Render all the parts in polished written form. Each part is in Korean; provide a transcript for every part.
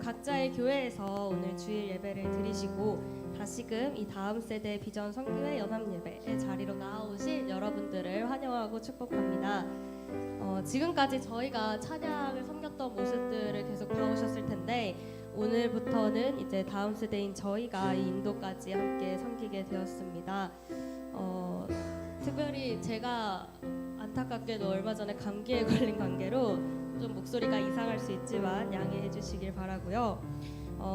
각자의 교회에서 오늘 주일 예배를 드리시고 다시금 이 다음 세대 비전 선교회 연합 예배의 자리로 나아오실 여러분들을 환영하고 축복합니다. 지금까지 저희가 찬양을 섬겼던 모습들을 계속 봐오셨을 텐데 오늘부터는 이제 다음 세대인 저희가 이 인도까지 함께 섬기게 되었습니다. 특별히 제가 안타깝게도 얼마 전에 감기에 걸린 관계로 좀 목소리가 이상할 수 있지만 양해해 주시길 바라고요.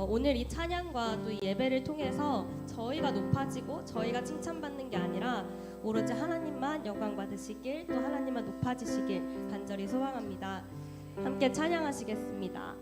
오늘 이 찬양과 또 이 예배를 통해서 저희가 높아지고 저희가 칭찬받는 게 아니라 오로지 하나님만 영광 받으시길 또 하나님만 높아지시길 간절히 소망합니다. 함께 찬양하시겠습니다.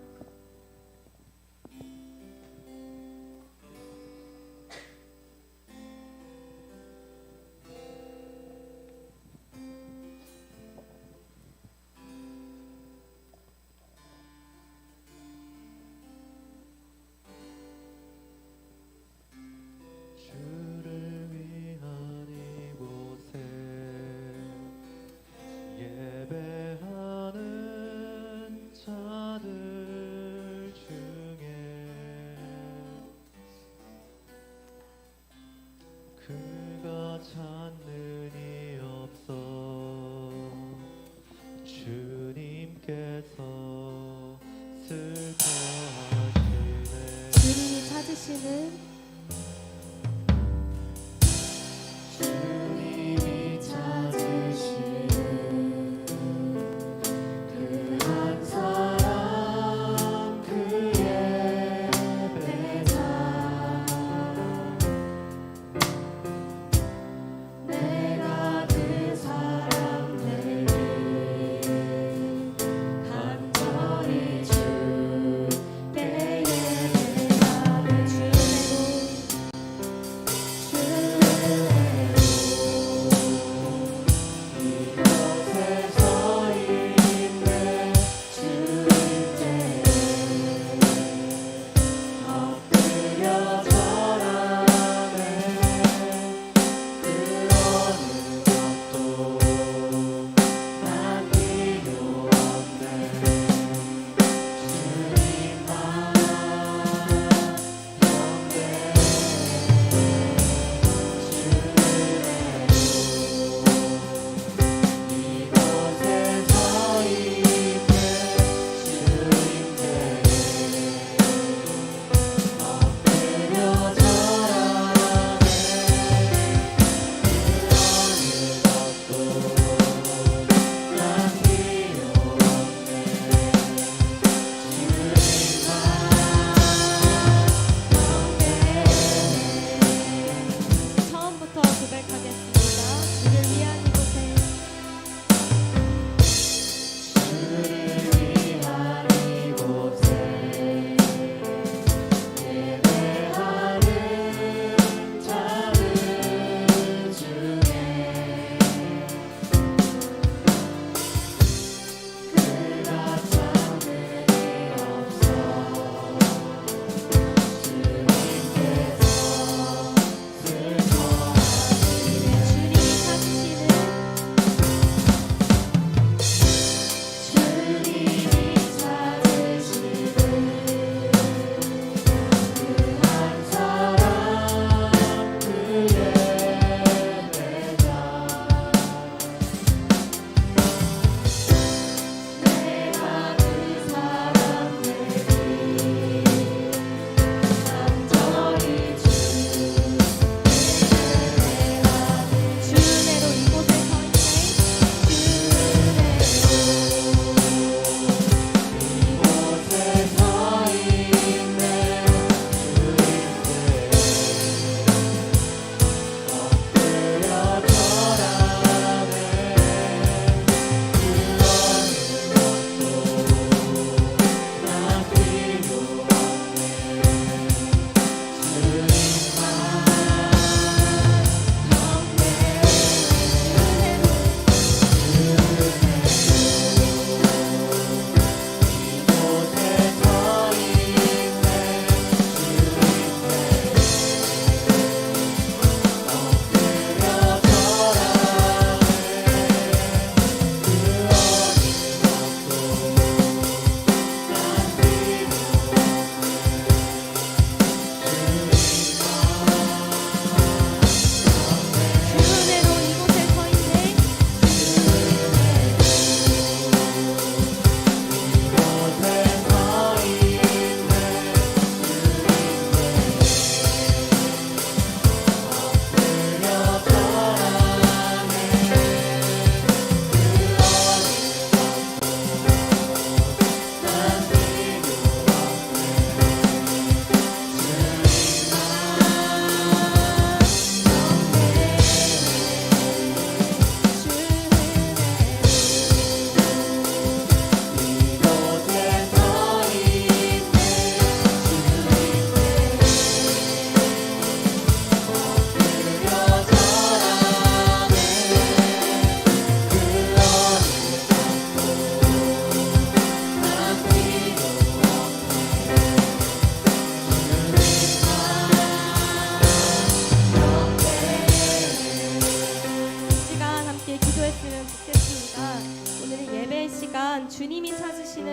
주를 위한 이곳에 예배하는 자들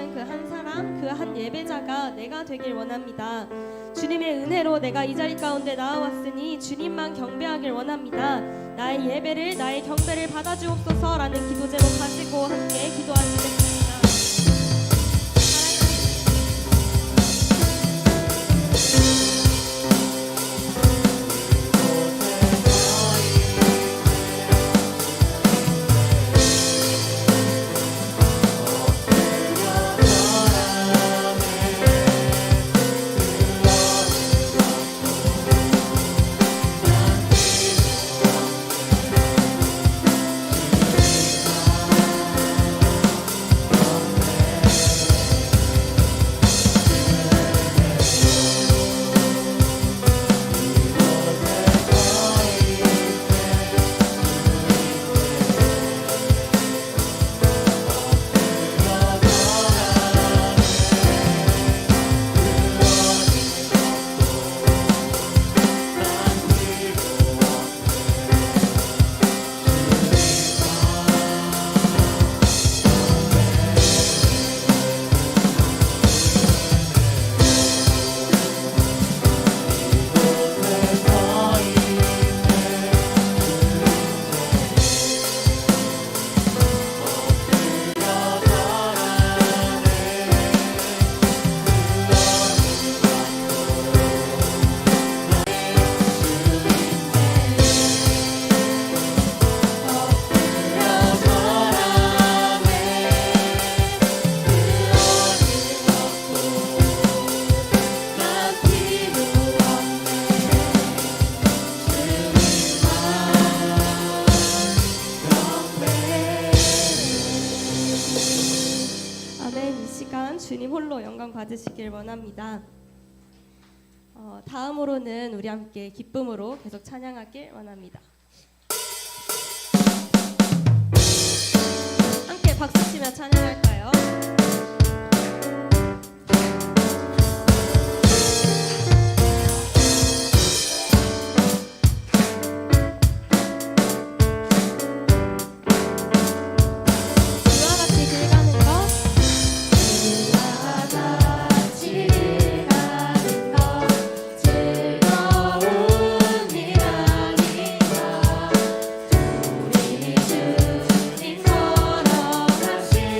하는 그 한 사람, 그 한 예배자가 내가 되길 원합니다. 주님의 은혜로 내가 이 자리 가운데 나와왔으니 주님만 경배하길 원합니다. 나의 예배를, 나의 경배를 받아주옵소서라는 기도 제목 가지고 함께 기도하시겠습니다. 주님 홀로 영광 받으시길 원합니다. 다음으로는 우리 함께 기쁨으로 계속 찬양하길 원합니다. 함께 박수 치며 찬양할까요? 주님 걸어가신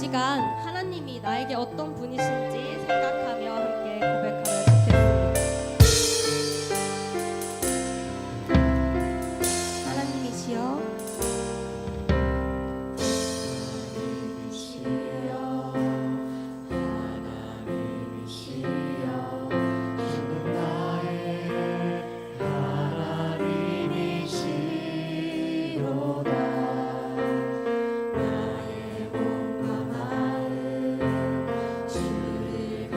시간 하나님이 나에게 어떤 분이신지 생각하며 함께 고백하면 좋겠습니다. 하나님이시여, 주를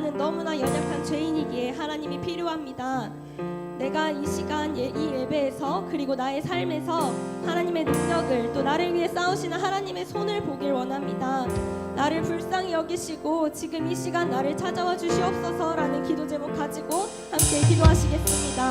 나는 너무나 연약한 죄인이기에 하나님이 필요합니다. 내가 이 시간 이 예배에서 그리고 나의 삶에서 하나님의 능력을 또 나를 위해 싸우시는 하나님의 손을 보길 원합니다. 나를 불쌍히 여기시고 지금 이 시간 나를 찾아와 주시옵소서라는 기도 제목 가지고 함께 기도하시겠습니다.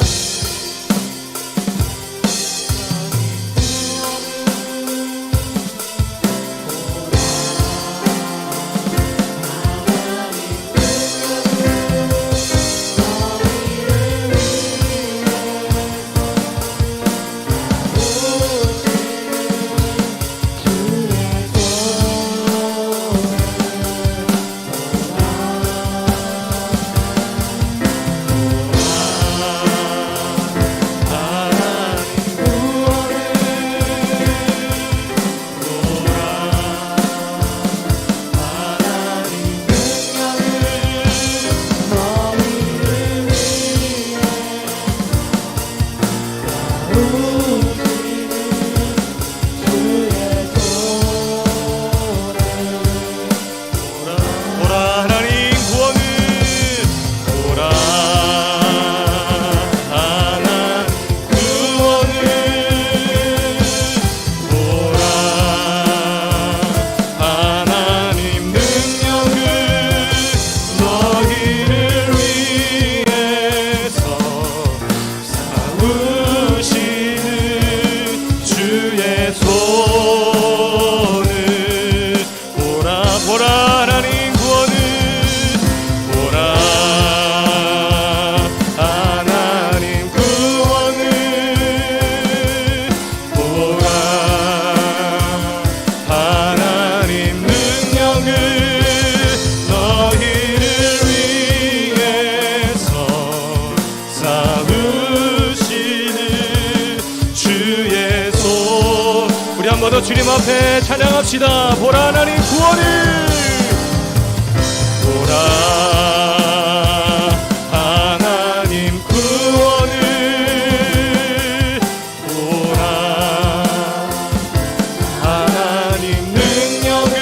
모두 주님 앞에 찬양합시다. 보라 하나님 구원을, 보라 하나님 구원을, 보라 하나님 능력을,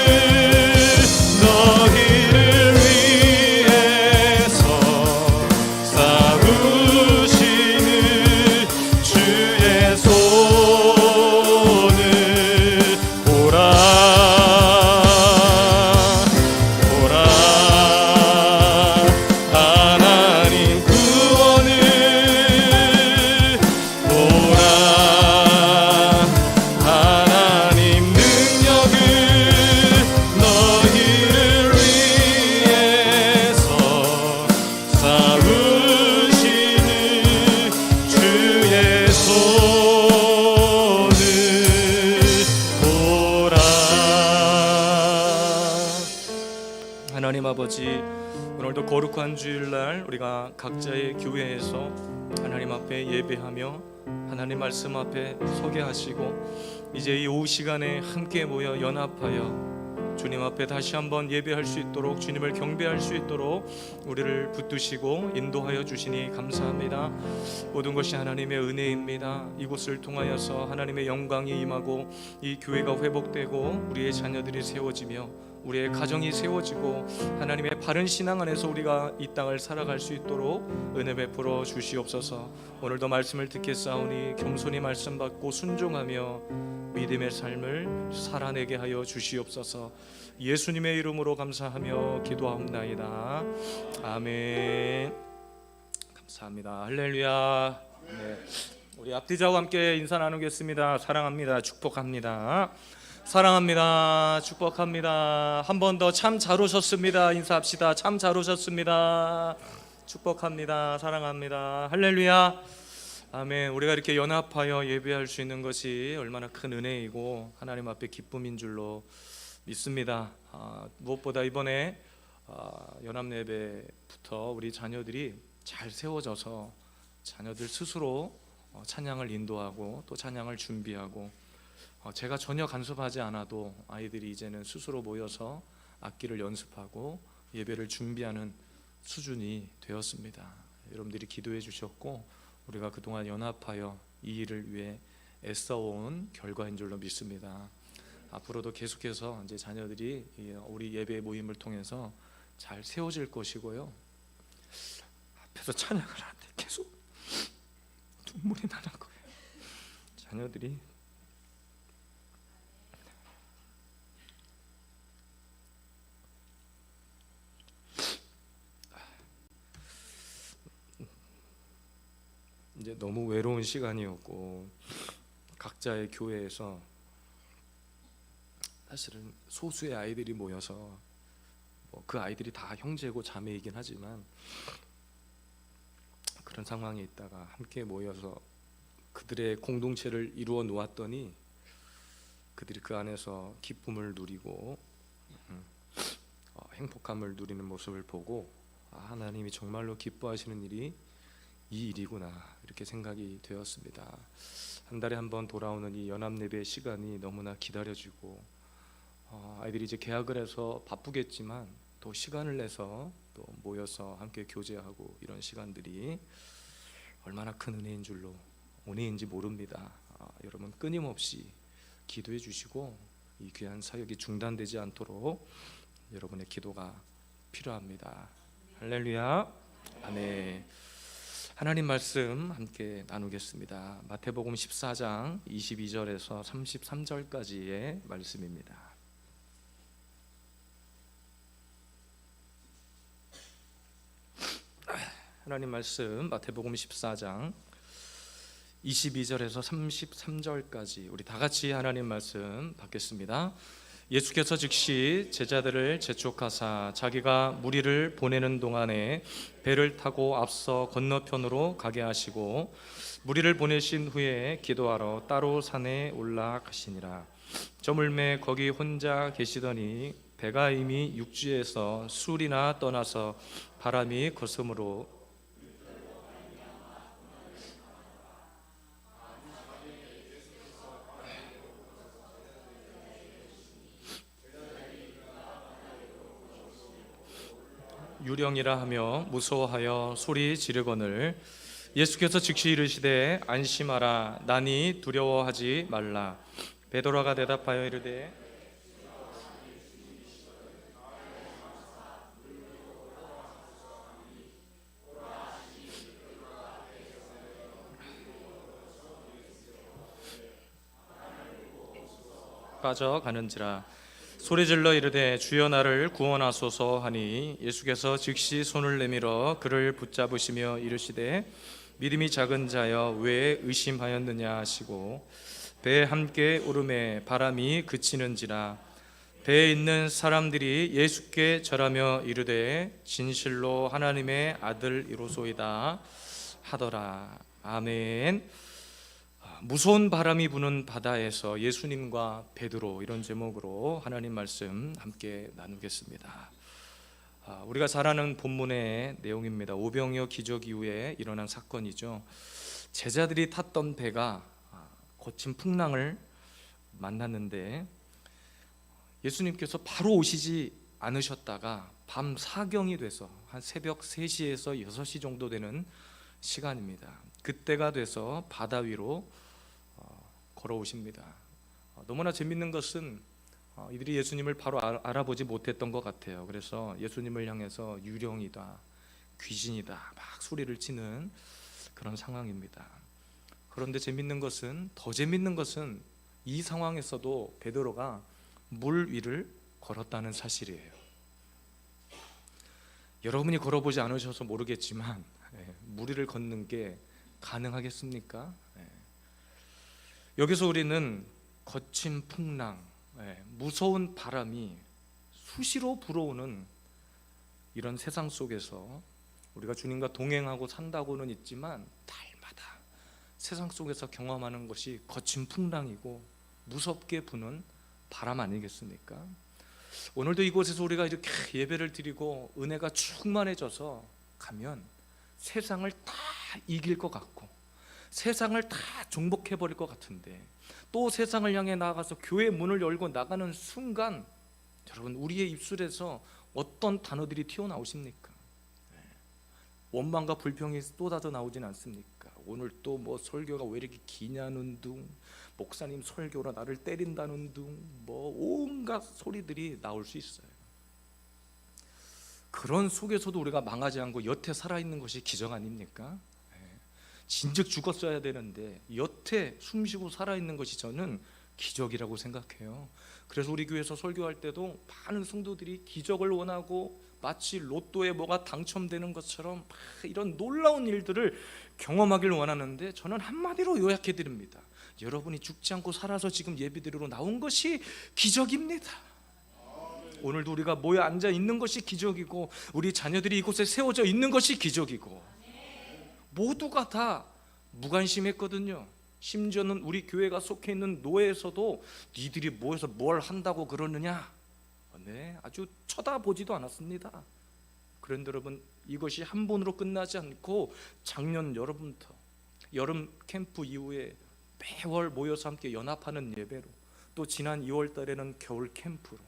너희를 위해서 싸우시는 주의 손을 보라 하나님 구원을, 보라 하나님 능력을, 너희를 위해서 싸우시는 주의 손을 보라. 하나님 아버지, 오늘도 거룩한 주일날 우리가 각자의 교회에서 하나님 앞에 예배하며 하나님 말씀 앞에 서게 하시고, 이제 이 오후 시간에 함께 모여 연합하여 주님 앞에 다시 한번 예배할 수 있도록, 주님을 경배할 수 있도록 우리를 붙드시고 인도하여 주시니 감사합니다. 모든 것이 하나님의 은혜입니다. 이곳을 통하여서 하나님의 영광이 임하고 이 교회가 회복되고 우리의 자녀들이 세워지며 우리의 가정이 세워지고 하나님의 바른 신앙 안에서 우리가 이 땅을 살아갈 수 있도록 은혜 베풀어 주시옵소서. 오늘도 말씀을 듣겠사오니 겸손히 말씀 받고 순종하며 믿음의 삶을 살아내게 하여 주시옵소서. 예수님의 이름으로 감사하며 기도하옵나이다. 아멘. 감사합니다. 할렐루야. 네. 우리 앞뒤자와 함께 인사 나누겠습니다. 사랑합니다. 축복합니다. 사랑합니다. 축복합니다. 한 번 더 참 잘 오셨습니다. 인사합시다. 참 잘 오셨습니다. 축복합니다. 사랑합니다. 할렐루야. 아멘. 우리가 이렇게 연합하여 예배할 수 있는 것이 얼마나 큰 은혜이고 하나님 앞에 기쁨인 줄로 믿습니다. 무엇보다 이번에 연합예배부터 우리 자녀들이 잘 세워져서 자녀들 스스로 찬양을 인도하고 또 찬양을 준비하고, 제가 전혀 간섭하지 않아도 아이들이 이제는 스스로 모여서 악기를 연습하고 예배를 준비하는 수준이 되었습니다. 여러분들이 기도해 주셨고 우리가 그동안 연합하여 이 일을 위해 애써온 결과인 줄로 믿습니다. 앞으로도 계속해서 이제 자녀들이 우리 예배 모임을 통해서 잘 세워질 것이고요. 앞에서 찬양을 하는데 계속 눈물이 나는 거예요. 자녀들이 이제 너무 외로운 시간이었고, 각자의 교회에서 사실은 소수의 아이들이 모여서 그 아이들이 다 형제고 자매이긴 하지만 그런 상황에 있다가 함께 모여서 그들의 공동체를 이루어 놓았더니 그들이 그 안에서 기쁨을 누리고 행복함을 누리는 모습을 보고 하나님이 정말로 기뻐하시는 일이 이 일이구나, 이렇게 생각이 되었습니다. 한 달에 한 번 돌아오는 이 연합예배 시간이 너무나 기다려지고, 아이들이 이제 개학을 해서 바쁘겠지만 또 시간을 내서 또 모여서 함께 교제하고 이런 시간들이 얼마나 큰 은혜인지 모릅니다. 여러분 끊임없이 기도해 주시고 이 귀한 사역이 중단되지 않도록 여러분의 기도가 필요합니다. 할렐루야. 아멘. 하나님 말씀 함께 나누겠습니다. 마태복음 14장 22절에서 33절까지의 말씀입니다. 하나님 말씀 마태복음 14장 22절에서 33절까지 우리 다 같이 하나님 말씀 받겠습니다. 예수께서 즉시 제자들을 재촉하사 자기가 무리를 보내는 동안에 배를 타고 앞서 건너편으로 가게 하시고 무리를 보내신 후에 기도하러 따로 산에 올라가시니라. 저물매 거기 혼자 계시더니 배가 이미 육지에서 술이나 떠나서 바람이 거스므로 유령이라 하며 무서워하여 소리 지르거늘 예수께서 즉시 이르시되 안심하라 나니 두려워하지 말라. 베드로가 대답하여 이르되 빠져가는지라. 소리질러 이르되 주여 나를 구원하소서 하니 예수께서 즉시 손을 내밀어 그를 붙잡으시며 이르시되 믿음이 작은 자여 왜 의심하였느냐 하시고 배에 함께 오르매 바람이 그치는지라. 배에 있는 사람들이 예수께 절하며 이르되 진실로 하나님의 아들이로소이다 하더라. 아멘. 무서운 바람이 부는 바다에서 예수님과 베드로, 이런 제목으로 하나님 말씀 함께 나누겠습니다. 우리가 잘 아는 본문의 내용입니다. 오병이어 기적 이후에 일어난 사건이죠. 제자들이 탔던 배가 거친 풍랑을 만났는데 예수님께서 바로 오시지 않으셨다가 밤 사경이 돼서 한 새벽 3시에서 6시 정도 되는 시간입니다. 그때가 돼서 바다 위로 걸어오십니다. 너무나 재밌는 것은 이들이 예수님을 바로 알아보지 못했던 것 같아요. 그래서 예수님을 향해서 유령이다, 귀신이다 막 소리를 치는 그런 상황입니다. 그런데 더 재밌는 것은 이 상황에서도 베드로가 물 위를 걸었다는 사실이에요. 여러분이 걸어보지 않으셔서 모르겠지만 물 위를 걷는 게 가능하겠습니까? 여기서 우리는 거친 풍랑, 무서운 바람이 수시로 불어오는 이런 세상 속에서 우리가 주님과 동행하고 산다고는 있지만 날마다 세상 속에서 경험하는 것이 거친 풍랑이고 무섭게 부는 바람 아니겠습니까? 오늘도 이곳에서 우리가 이렇게 예배를 드리고 은혜가 충만해져서 가면 세상을 다 이길 것 같고 세상을 다 정복해버릴 것 같은데 또 세상을 향해 나아가서 교회 문을 열고 나가는 순간 여러분 우리의 입술에서 어떤 단어들이 튀어나오십니까? 원망과 불평이 쏟아져 나오진 않습니까? 오늘 또 뭐 설교가 왜 이렇게 기냐는 둥, 목사님 설교라 나를 때린다는 둥, 뭐 온갖 소리들이 나올 수 있어요. 그 그런 속에서도 우리가 망하지 않고 여태 살아있는 것이 기적 아닙니까? 진즉 죽었어야 되는데 여태 숨쉬고 살아있는 것이 저는 기적이라고 생각해요. 그래서 우리 교회에서 설교할 때도 많은 성도들이 기적을 원하고 마치 로또에 뭐가 당첨되는 것처럼 이런 놀라운 일들을 경험하길 원하는데, 저는 한마디로 요약해 드립니다. 여러분이 죽지 않고 살아서 지금 예배드리러 나온 것이 기적입니다. 오늘도 우리가 모여 앉아 있는 것이 기적이고, 우리 자녀들이 이곳에 세워져 있는 것이 기적이고, 모두가 다 무관심했거든요. 심지어는 우리 교회가 속해 있는 노예에서도 니들이 모여서 뭘 한다고 그러느냐, 아주 쳐다보지도 않았습니다. 그런데 여러분, 이것이 한 번으로 끝나지 않고 작년 여름부터 여름 캠프 이후에 매월 모여서 함께 연합하는 예배로, 또 지난 2월 달에는 겨울 캠프로,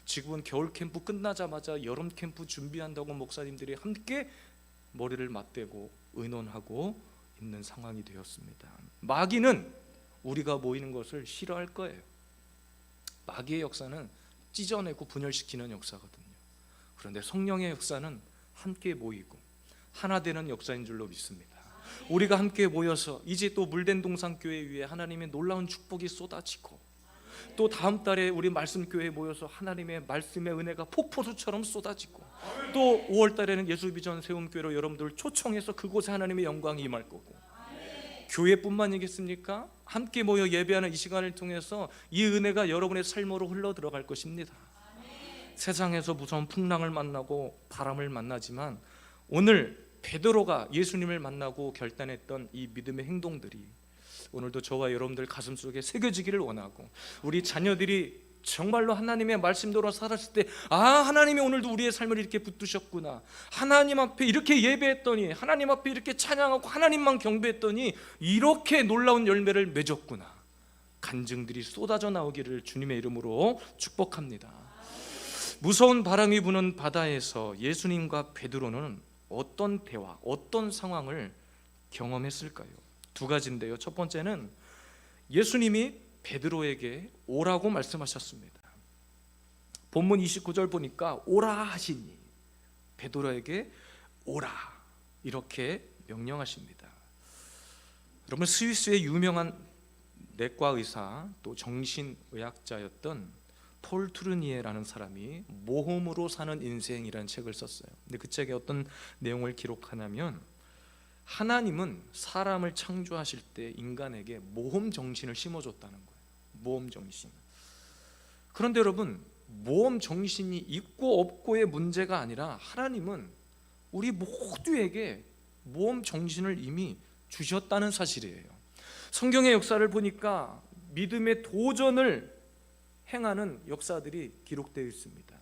지금은 겨울 캠프 끝나자마자 여름 캠프 준비한다고 목사님들이 함께 머리를 맞대고 의논하고 있는 상황이 되었습니다. 마귀는 우리가 모이는 것을 싫어할 거예요. 마귀의 역사는 찢어내고 분열시키는 역사거든요. 그런데 성령의 역사는 함께 모이고 하나 되는 역사인 줄로 믿습니다. 우리가 함께 모여서 이제 또 물된 동산교회 위에 하나님의 놀라운 축복이 쏟아지고, 또 다음 달에 우리 말씀교회에 모여서 하나님의 말씀의 은혜가 폭포수처럼 쏟아지고, 또 5월 달에는 예수비전 세움교회로 여러분들 초청해서 그곳에 하나님의 영광이 임할 거고, 교회뿐만이겠습니까? 함께 모여 예배하는 이 시간을 통해서 이 은혜가 여러분의 삶으로 흘러 들어갈 것입니다. 세상에서 무서운 풍랑을 만나고 바람을 만나지만, 오늘 베드로가 예수님을 만나고 결단했던 이 믿음의 행동들이 오늘도 저와 여러분들 가슴속에 새겨지기를 원하고, 우리 자녀들이 정말로 하나님의 말씀대로 살았을 때, 하나님이 오늘도 우리의 삶을 이렇게 붙드셨구나, 하나님 앞에 이렇게 예배했더니, 하나님 앞에 이렇게 찬양하고 하나님만 경배했더니 이렇게 놀라운 열매를 맺었구나, 간증들이 쏟아져 나오기를 주님의 이름으로 축복합니다. 무서운 바람이 부는 바다에서 예수님과 베드로는 어떤 대화, 어떤 상황을 경험했을까요? 두 가지인데요. 첫 번째는 예수님이 베드로에게 오라고 말씀하셨습니다. 본문 29절 보니까 오라 하시니, 베드로에게 오라 이렇게 명령하십니다. 여러분, 스위스의 유명한 내과 의사 또 정신의학자였던 폴 투르니에라는 사람이 모험으로 사는 인생이라는 책을 썼어요. 근데 그 책에 어떤 내용을 기록하냐면, 하나님은 사람을 창조하실 때 인간에게 모험 정신을 심어줬다는 거예요. 모험 정신. 그런데 여러분, 모험 정신이 있고 없고의 문제가 아니라 하나님은 우리 모두에게 모험 정신을 이미 주셨다는 사실이에요. 성경의 역사를 보니까 믿음의 도전을 행하는 역사들이 기록되어 있습니다.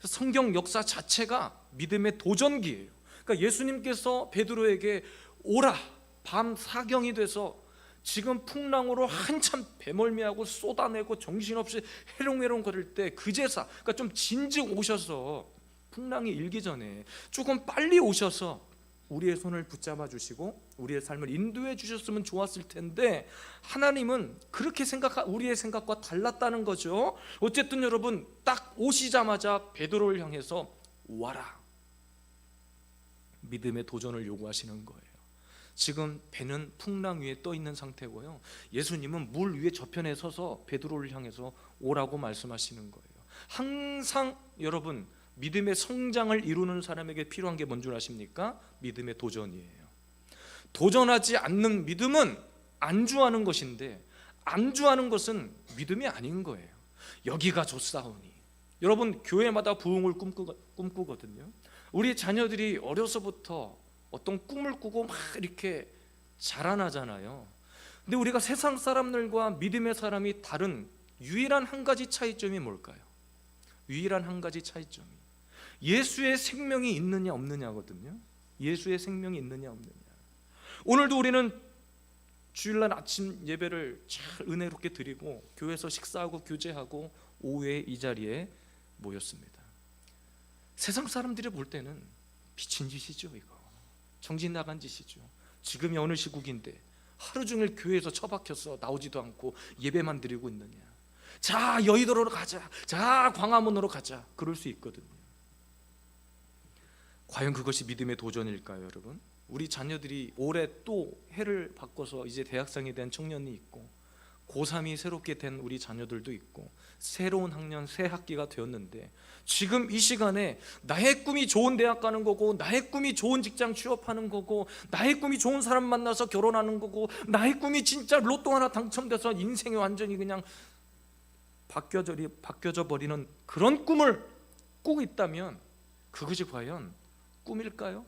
성경 역사 자체가 믿음의 도전기예요. 그러니까 예수님께서 베드로에게 오라, 밤 사경이 돼서 지금 풍랑으로 한참 배멀미하고 쏟아내고 정신없이 해롱해롱 거릴 때 그제서, 그러니까 좀 진즉 오셔서, 풍랑이 일기 전에 조금 빨리 오셔서 우리의 손을 붙잡아 주시고 우리의 삶을 인도해 주셨으면 좋았을 텐데, 하나님은 그렇게 우리의 생각과 달랐다는 거죠. 어쨌든 여러분, 딱 오시자마자 베드로를 향해서 와라, 믿음의 도전을 요구하시는 거예요. 지금 배는 풍랑 위에 떠 있는 상태고요, 예수님은 물 위에 저편에 서서 베드로를 향해서 오라고 말씀하시는 거예요. 항상 여러분, 믿음의 성장을 이루는 사람에게 필요한 게 뭔 줄 아십니까? 믿음의 도전이에요. 도전하지 않는 믿음은 안주하는 것인데, 안주하는 것은 믿음이 아닌 거예요. 여기가 좋사오니, 여러분 교회마다 부흥을 꿈꾸거든요. 우리 자녀들이 어려서부터 어떤 꿈을 꾸고 막 이렇게 자라나잖아요. 근데 우리가 세상 사람들과 믿음의 사람이 다른 유일한 한 가지 차이점이 뭘까요? 유일한 한 가지 차이점이 예수의 생명이 있느냐 없느냐거든요. 예수의 생명이 있느냐 없느냐. 오늘도 우리는 주일날 아침 예배를 잘 은혜롭게 드리고 교회에서 식사하고 교제하고 오후에 이 자리에 모였습니다. 세상 사람들이 볼 때는 미친 짓이죠. 이거 정신 나간 짓이죠. 지금이 어느 시국인데 하루 종일 교회에서 처박혀서 나오지도 않고 예배만 드리고 있느냐. 자, 여의도로 가자, 자, 광화문으로 가자, 그럴 수 있거든요. 과연 그것이 믿음의 도전일까요, 여러분? 우리 자녀들이 올해 또 해를 바꿔서 이제 대학생이 된 청년이 있고, 고3이 새롭게 된 우리 자녀들도 있고, 새로운 학년 새 학기가 되었는데, 지금 이 시간에 나의 꿈이 좋은 대학 가는 거고, 나의 꿈이 좋은 직장 취업하는 거고, 나의 꿈이 좋은 사람 만나서 결혼하는 거고, 나의 꿈이 진짜 로또 하나 당첨돼서 인생이 완전히 그냥 바뀌어져 버리는 그런 꿈을 꾸고 있다면 그것이 과연 꿈일까요?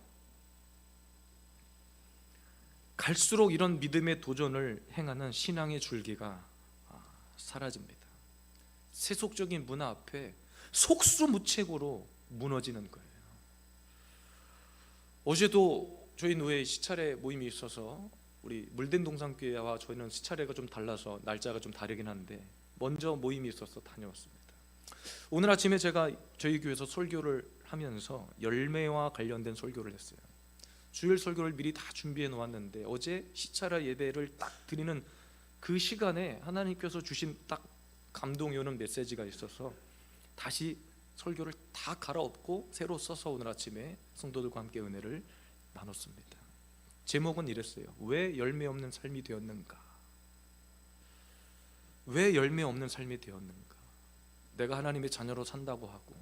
갈수록 이런 믿음의 도전을 행하는 신앙의 줄기가 사라집니다. 세속적인 문화 앞에 속수무책으로 무너지는 거예요. 어제도 저희 노회에 시차례 모임이 있어서 우리 물된 동산교회와 저희는 시차례가 좀 달라서 날짜가 좀 다르긴 한데 먼저 모임이 있어서 다녀왔습니다. 오늘 아침에 제가 저희 교회에서 설교를 하면서 열매와 관련된 설교를 했어요. 주일 설교를 미리 다 준비해 놓았는데 어제 시차례 예배를 딱 드리는 그 시간에 하나님께서 주신 딱 감동이 오는 메시지가 있어서 다시 설교를 다 갈아엎고 새로 써서 오늘 아침에 성도들과 함께 은혜를 나눴습니다. 제목은 이랬어요. 왜 열매 없는 삶이 되었는가? 왜 열매 없는 삶이 되었는가? 내가 하나님의 자녀로 산다고 하고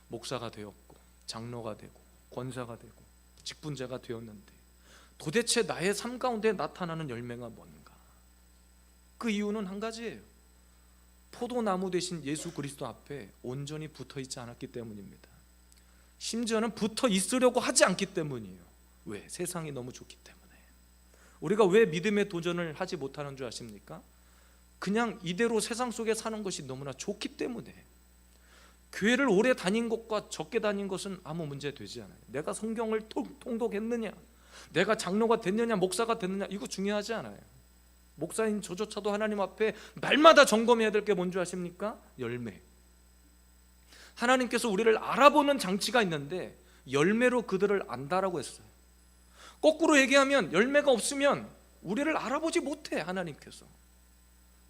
목사가 되었고 장로가 되고 권사가 되고 직분자가 되었는데 도대체 나의 삶 가운데 나타나는 열매가 뭔가? 그 이유는 한 가지예요. 포도나무 대신 예수 그리스도 앞에 온전히 붙어 있지 않았기 때문입니다. 심지어는 붙어 있으려고 하지 않기 때문이에요. 왜? 세상이 너무 좋기 때문에. 우리가 왜 믿음의 도전을 하지 못하는 줄 아십니까? 그냥 이대로 세상 속에 사는 것이 너무나 좋기 때문에. 교회를 오래 다닌 것과 적게 다닌 것은 아무 문제 되지 않아요. 내가 성경을 통독했느냐, 내가 장로가 됐느냐, 목사가 됐느냐, 이거 중요하지 않아요. 목사인 저조차도 하나님 앞에 날마다 점검해야 될 게 뭔지 아십니까? 열매. 하나님께서 우리를 알아보는 장치가 있는데 열매로 그들을 안다라고 했어요. 거꾸로 얘기하면 열매가 없으면 우리를 알아보지 못해. 하나님께서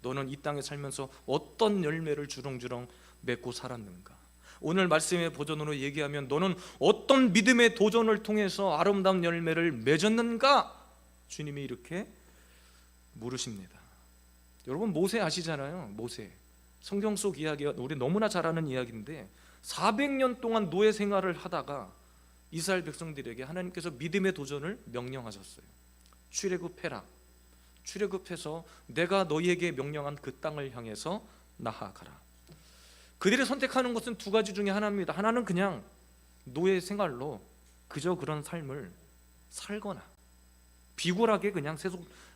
너는 이 땅에 살면서 어떤 열매를 주렁주렁 맺고 살았는가? 오늘 말씀의 버전으로 얘기하면 너는 어떤 믿음의 도전을 통해서 아름다운 열매를 맺었는가? 주님이 이렇게 물으십니다. 여러분 모세 아시잖아요. 모세. 성경 속 이야기가 우리 너무나 잘 아는 이야기인데 400년 동안 노예 생활을 하다가 이스라엘 백성들에게 하나님께서 믿음의 도전을 명령하셨어요. 출애굽해라. 출애굽해서 내가 너희에게 명령한 그 땅을 향해서 나아가라. 그들이 선택하는 것은 두 가지 중에 하나입니다. 하나는 그냥 노예 생활로 그저 그런 삶을 살거나 비굴하게 그냥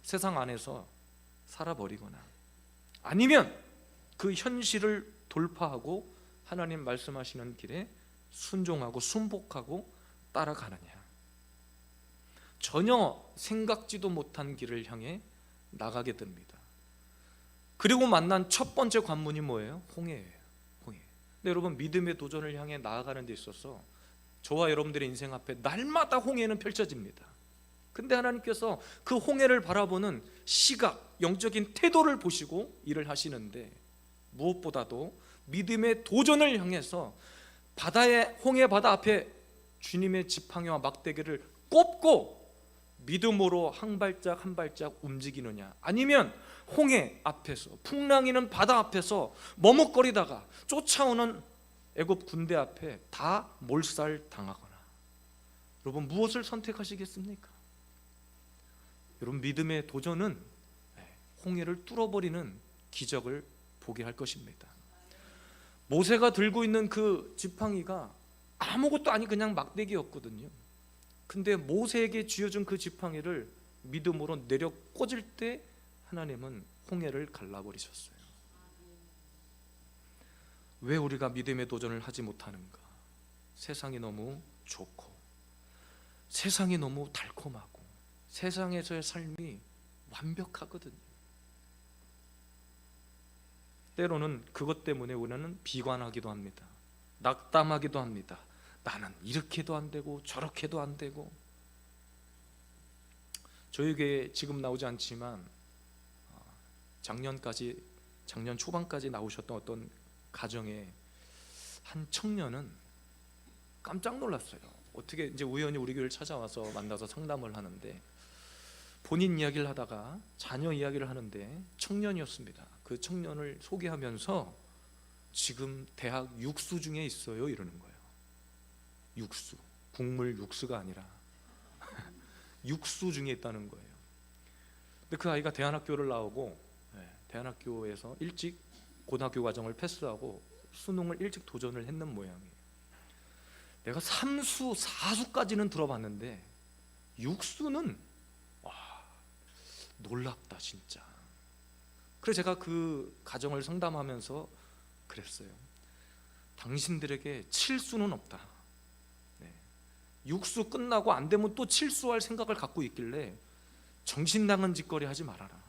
세상 안에서 살아버리거나 아니면 그 현실을 돌파하고 하나님 말씀하시는 길에 순종하고 순복하고 따라가느냐. 전혀 생각지도 못한 길을 향해 나가게 됩니다. 그리고 만난 첫 번째 관문이 뭐예요? 홍해예요. 홍해. 근데 여러분 믿음의 도전을 향해 나아가는 데 있어서 저와 여러분들의 인생 앞에 날마다 홍해는 펼쳐집니다. 근데 하나님께서 그 홍해를 바라보는 시각, 영적인 태도를 보시고 일을 하시는데 무엇보다도 믿음의 도전을 향해서 홍해 바다 앞에 주님의 지팡이와 막대기를 꼽고 믿음으로 한 발짝 한 발짝 움직이느냐, 아니면 홍해 앞에서 풍랑이는 바다 앞에서 머뭇거리다가 쫓아오는 애굽 군대 앞에 다 몰살당하거나. 여러분 무엇을 선택하시겠습니까? 여러분 믿음의 도전은 홍해를 뚫어버리는 기적을 보게 할 것입니다. 모세가 들고 있는 그 지팡이가 아무것도 아니 그냥 막대기였거든요. 근데 모세에게 쥐어준 그 지팡이를 믿음으로 내려 꽂을 때 하나님은 홍해를 갈라버리셨어요. 왜 우리가 믿음의 도전을 하지 못하는가? 세상이 너무 좋고 세상이 너무 달콤하고 세상에서의 삶이 완벽하거든요. 때로는 그것 때문에 우리는 비관하기도 합니다. 낙담하기도 합니다. 나는 이렇게도 안 되고 저렇게도 안 되고. 저희 교회에 지금 나오지 않지만 작년 초반까지 나오셨던 어떤 가정에 한 청년은 깜짝 놀랐어요. 어떻게 이제 우연히 우리 교회를 찾아와서 만나서 상담을 하는데, 본인 이야기를 하다가 자녀 이야기를 하는데 청년이었습니다. 그 청년을 소개하면서 지금 대학 육수 중에 있어요 이러는 거예요. 육수, 국물 육수가 아니라 육수 중에 있다는 거예요. 근데 그 아이가 대안학교를 나오고 대안학교에서 일찍 고등학교 과정을 패스하고 수능을 일찍 도전을 했는 모양이에요. 내가 3수, 4수까지는 들어봤는데 6수는 놀랍다 진짜. 그래서 제가 그 가정을 상담하면서 그랬어요. 당신들에게 7수는 없다. 6수 끝나고 안 되면 또 7수 할 생각을 갖고 있길래 정신 나간 짓거리 하지 말아라.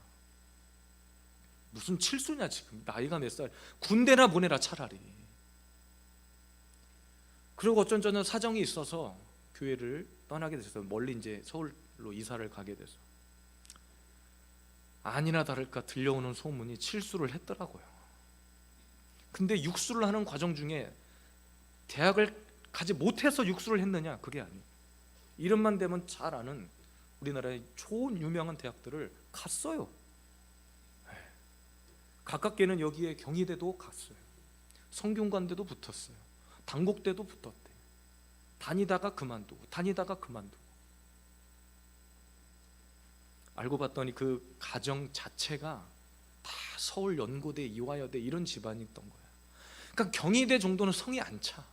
무슨 7수냐 지금, 나이가 몇 살, 군대나 보내라 차라리. 그리고 어쩐저는 사정이 있어서 교회를 떠나게 됐어요. 멀리 이제 서울로 이사를 가게 돼서. 아니나 다를까 들려오는 소문이 7수를 했더라고요. 근데 6수를 하는 과정 중에 대학을 가지 못해서 6수를 했느냐, 그게 아니에요. 이름만 되면 잘 아는 우리나라의 좋은 유명한 대학들을 갔어요. 가깝게는 여기에 경희대도 갔어요. 성균관대도 붙었어요. 단국대도 붙었대. 다니다가 그만두고 다니다가 그만두고. 알고 봤더니 그 가정 자체가 다 서울 연고대, 이화여대 이런 집안이었던 거야. 그러니까 경희대 정도는 성이 안 차.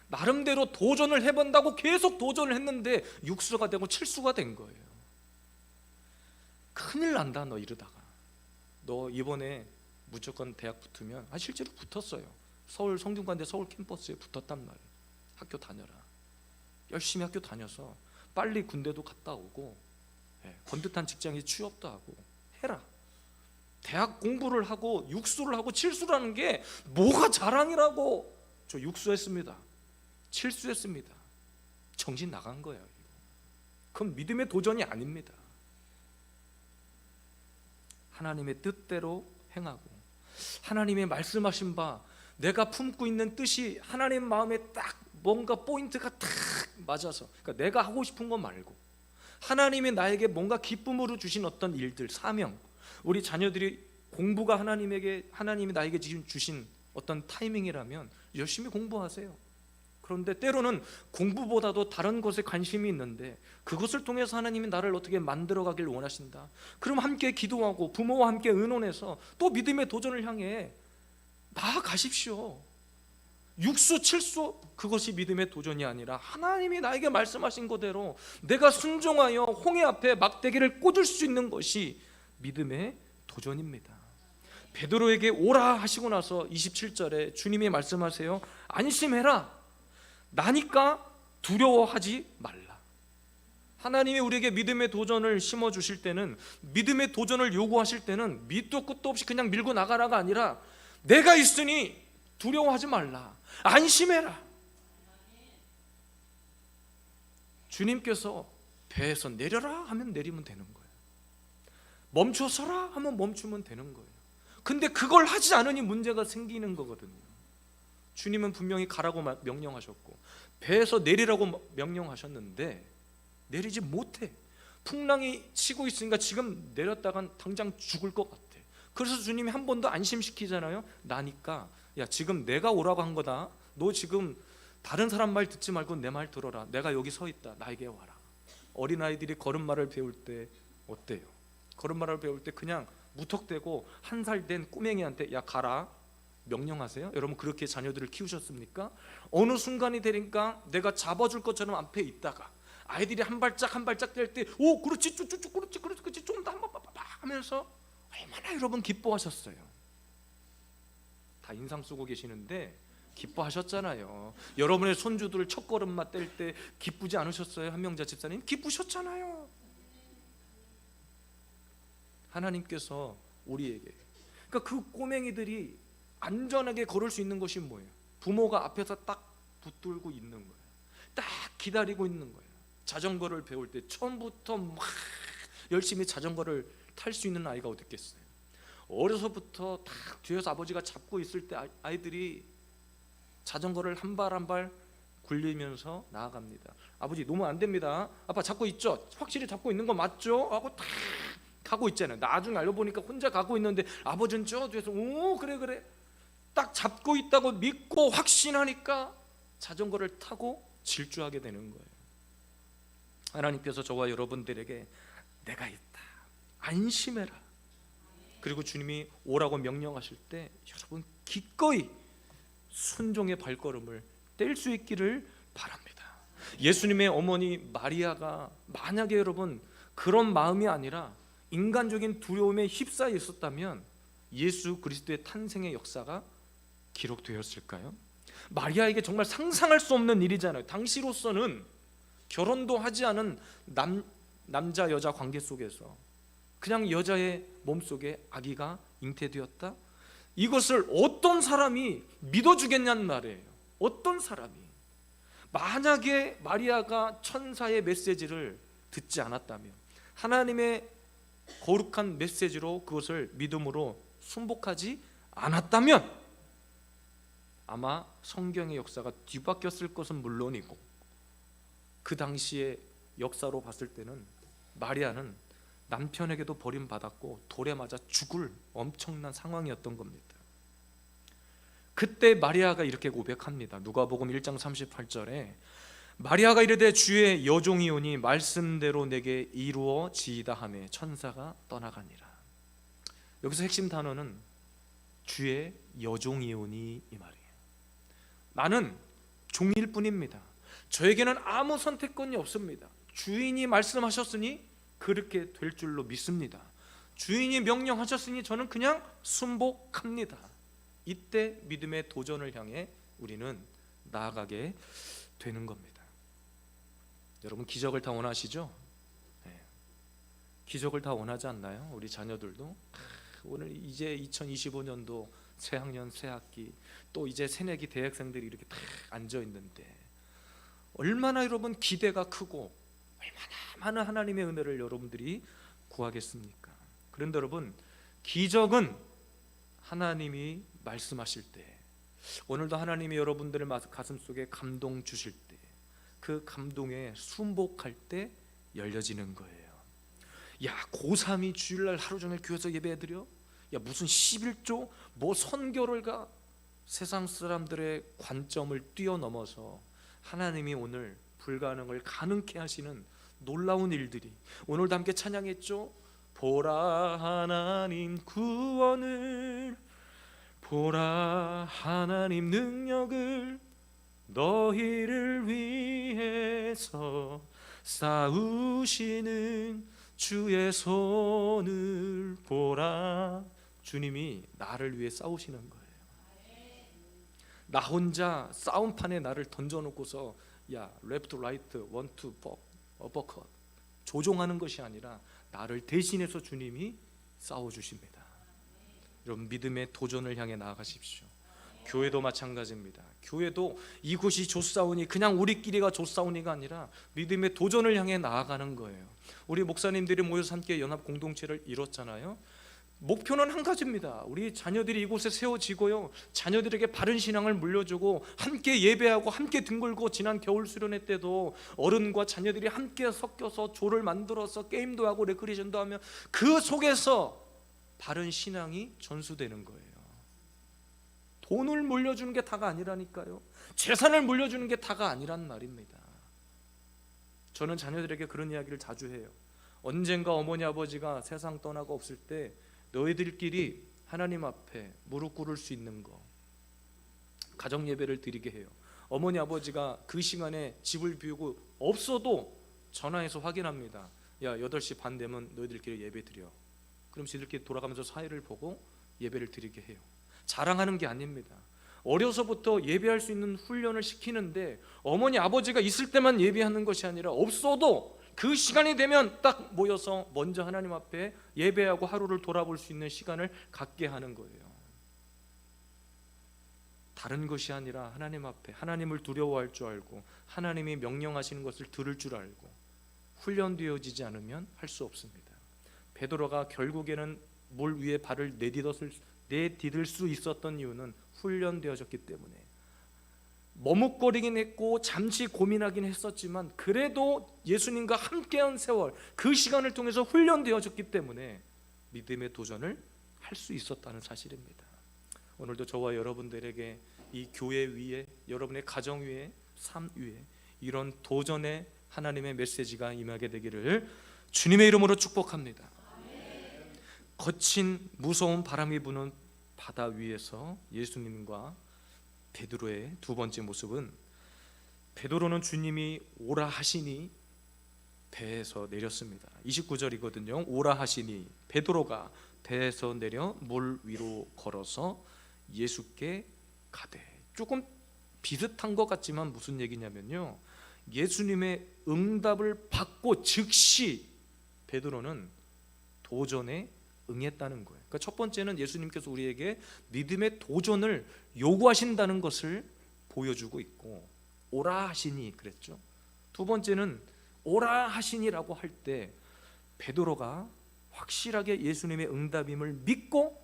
나름대로 도전을 해본다고 계속 도전을 했는데 6수가 되고 7수가 된 거예요. 큰일 난다 너 이러다가. 너 이번에 무조건 대학 붙으면, 실제로 붙었어요. 서울 성균관대 서울 캠퍼스에 붙었단 말이에요. 학교 다녀라. 열심히 학교 다녀서 빨리 군대도 갔다 오고 번듯한 직장에 취업도 하고 해라. 대학 공부를 하고 6수를 하고 7수라는 게 뭐가 자랑이라고. 저 6수했습니다. 7수했습니다. 정신 나간 거예요. 그건 믿음의 도전이 아닙니다. 하나님의 뜻대로 행하고 하나님의 말씀하신 바, 내가 품고 있는 뜻이 하나님 마음에 딱 뭔가 포인트가 딱 맞아서, 그러니까 내가 하고 싶은 거 말고 하나님이 나에게 뭔가 기쁨으로 주신 어떤 일들, 사명, 우리 자녀들이 공부가 하나님이 나에게 지금 주신 어떤 타이밍이라면 열심히 공부하세요. 그런데 때로는 공부보다도 다른 것에 관심이 있는데 그것을 통해서 하나님이 나를 어떻게 만들어가길 원하신다. 그럼 함께 기도하고 부모와 함께 의논해서 또 믿음의 도전을 향해 나아가십시오. 6수, 7수 그것이 믿음의 도전이 아니라 하나님이 나에게 말씀하신 거대로 내가 순종하여 홍해 앞에 막대기를 꽂을 수 있는 것이 믿음의 도전입니다. 베드로에게 오라 하시고 나서 27절에 주님이 말씀하세요. 안심해라. 나니까 두려워하지 말라. 하나님이 우리에게 믿음의 도전을 심어주실 때는, 믿음의 도전을 요구하실 때는 밑도 끝도 없이 그냥 밀고 나가라가 아니라 내가 있으니 두려워하지 말라. 안심해라. 주님께서 배에서 내려라 하면 내리면 되는 거예요. 멈춰서라 하면 멈추면 되는 거예요. 근데 그걸 하지 않으니 문제가 생기는 거거든요. 주님은 분명히 가라고 명령하셨고 배에서 내리라고 명령하셨는데 내리지 못해. 풍랑이 치고 있으니까 지금 내렸다간 당장 죽을 것 같아. 그래서 주님이 한 번 더 안심시키잖아요. 나니까 야 지금 내가 오라고 한 거다. 너 지금 다른 사람 말 듣지 말고 내 말 들어라. 내가 여기 서 있다. 나에게 와라. 어린아이들이 걸음마를 배울 때 어때요? 걸음마를 배울 때 그냥 무턱대고 1살 된 꼬맹이한테 야 가라 명령하세요? 여러분 그렇게 자녀들을 키우셨습니까? 어느 순간이 되니까 내가 잡아줄 것처럼 앞에 있다가 아이들이 한 발짝 한 발짝 뗄 때 오 그렇지 쭉쭉쭉 그렇지 좀 더 한번 하면서 얼마나 여러분 기뻐하셨어요. 다 인상 쓰고 계시는데 기뻐하셨잖아요. 여러분의 손주들 첫걸음마 뗄 때 기쁘지 않으셨어요? 한명자 집사님 기쁘셨잖아요. 하나님께서 우리에게, 그러니까 그 꼬맹이들이 안전하게 걸을 수 있는 것이 뭐예요? 부모가 앞에서 딱 붙들고 있는 거예요. 딱 기다리고 있는 거예요. 자전거를 배울 때 처음부터 막 열심히 자전거를 탈 수 있는 아이가 어딨겠어요? 어려서부터 딱 뒤에서 아버지가 잡고 있을 때 아이들이 자전거를 한 발 한 발 굴리면서 나아갑니다. 아버지 너무 안 됩니다. 아빠 잡고 있죠? 확실히 잡고 있는 거 맞죠? 하고 탁 가고 있잖아요. 나중에 알려보니까 혼자 가고 있는데 아버지는 저 뒤에서 오 그래 딱 잡고 있다고 믿고 확신하니까 자전거를 타고 질주하게 되는 거예요. 하나님께서 저와 여러분들에게 내가 있다, 안심해라, 그리고 주님이 오라고 명령하실 때 여러분 기꺼이 순종의 발걸음을 뗄 수 있기를 바랍니다. 예수님의 어머니 마리아가 만약에 여러분 그런 마음이 아니라 인간적인 두려움에 휩싸여 있었다면 예수 그리스도의 탄생의 역사가 기록되었을까요? 마리아에게 정말 상상할 수 없는 일이잖아요. 당시로서는 결혼도 하지 않은 남자 여자 관계 속에서 그냥 여자의 몸속에 아기가 잉태되었다? 이것을 어떤 사람이 믿어주겠냐는 말이에요. 어떤 사람이. 만약에 마리아가 천사의 메시지를 듣지 않았다면, 하나님의 거룩한 메시지로 그것을 믿음으로 순복하지 않았다면 아마 성경의 역사가 뒤바뀌었을 것은 물론이고, 그 당시의 역사로 봤을 때는 마리아는 남편에게도 버림받았고 돌에 맞아 죽을 엄청난 상황이었던 겁니다. 그때 마리아가 이렇게 고백합니다. 누가복음 1장 38절에 마리아가 이르되 주의 여종이오니 말씀대로 내게 이루어지이다 하매 천사가 떠나가니라. 여기서 핵심 단어는 주의 여종이오니 이 말이에요. 나는 종일 뿐입니다. 저에게는 아무 선택권이 없습니다. 주인이 말씀하셨으니 그렇게 될 줄로 믿습니다. 주인이 명령하셨으니 저는 그냥 순복합니다. 이때 믿음의 도전을 향해 우리는 나아가게 되는 겁니다. 여러분 기적을 다 원하시죠? 네. 기적을 다 원하지 않나요? 우리 자녀들도 오늘 이제 2025년도 새학년 새학기, 또 이제 새내기 대학생들이 이렇게 딱 앉아 있는데 얼마나 여러분 기대가 크고 얼마나 많은 하나님의 은혜를 여러분들이 구하겠습니까? 그런데 여러분 기적은 하나님이 말씀하실 때, 오늘도 하나님이 여러분들의 가슴속에 감동 주실 때, 그 감동에 순복할 때 열려지는 거예요. 야, 고3이 주일날 하루 종일 교회에서 예배드려? 야, 무슨 11조? 뭐 선교를 가? 세상 사람들의 관점을 뛰어넘어서 하나님이 오늘 불가능을 가능케 하시는 놀라운 일들이, 오늘도 함께 찬양했죠? 보라 하나님 구원을, 보라 하나님 능력을, 너희를 위해서 싸우시는 주의 손을 보라. 주님이 나를 위해 싸우시는 거예요. 나 혼자 싸움판에 나를 던져놓고서 야 레프트 라이트 원투 어버컷 조종하는 것이 아니라 나를 대신해서 주님이 싸워주십니다. 여러분 믿음의 도전을 향해 나아가십시오. 교회도 마찬가지입니다. 교회도 이곳이 좋사오니 그냥 우리끼리가 좋사오니가 아니라 믿음의 도전을 향해 나아가는 거예요. 우리 목사님들이 모여서 함께 연합 공동체를 이뤘잖아요. 목표는 한 가지입니다. 우리 자녀들이 이곳에 세워지고요, 자녀들에게 바른 신앙을 물려주고 함께 예배하고 함께 등글고, 지난 겨울 수련회 때도 어른과 자녀들이 함께 섞여서 조를 만들어서 게임도 하고 레크리에이션도 하며 그 속에서 바른 신앙이 전수되는 거예요. 돈을 물려주는 게 다가 아니라니까요. 재산을 물려주는 게 다가 아니란 말입니다. 저는 자녀들에게 그런 이야기를 자주 해요. 언젠가 어머니 아버지가 세상 떠나고 없을 때 너희들끼리 하나님 앞에 무릎 꿇을 수 있는 거, 가정 예배를 드리게 해요. 어머니 아버지가 그 시간에 집을 비우고 없어도 전화해서 확인합니다. 야 8시 반 되면 너희들끼리 예배 드려. 그럼 지들끼리 돌아가면서 사회를 보고 예배를 드리게 해요. 자랑하는 게 아닙니다. 어려서부터 예배할 수 있는 훈련을 시키는데 어머니 아버지가 있을 때만 예배하는 것이 아니라 없어도 그 시간이 되면 딱 모여서 먼저 하나님 앞에 예배하고 하루를 돌아볼 수 있는 시간을 갖게 하는 거예요. 다른 것이 아니라 하나님 앞에 하나님을 두려워할 줄 알고 하나님이 명령하시는 것을 들을 줄 알고 훈련되어지지 않으면 할 수 없습니다. 베드로가 결국에는 물 위에 발을 내디딜 수 있었던 이유는 훈련되어졌기 때문에, 머뭇거리긴 했고 잠시 고민하긴 했었지만 그래도 예수님과 함께한 세월, 그 시간을 통해서 훈련되어졌기 때문에 믿음의 도전을 할 수 있었다는 사실입니다. 오늘도 저와 여러분들에게 이 교회 위에, 여러분의 가정 위에, 삶 위에 이런 도전의 하나님의 메시지가 임하게 되기를 주님의 이름으로 축복합니다. 거친 무서운 바람이 부는 바다 위에서 예수님과 베드로의 두 번째 모습은, 베드로는 주님이 오라 하시니 배에서 내렸습니다. 29절이거든요. 오라 하시니 베드로가 배에서 내려 물 위로 걸어서 예수께 가되. 조금 비슷한 것 같지만 무슨 얘기냐면요, 예수님의 응답을 받고 즉시 베드로는 도전에 응했다는 거예요. 그러니까 첫 번째는 예수님께서 우리에게 믿음의 도전을 요구하신다는 것을 보여주고 있고, 오라 하시니 그랬죠. 두 번째는 오라 하시니라고 할 때 베드로가 확실하게 예수님의 응답임을 믿고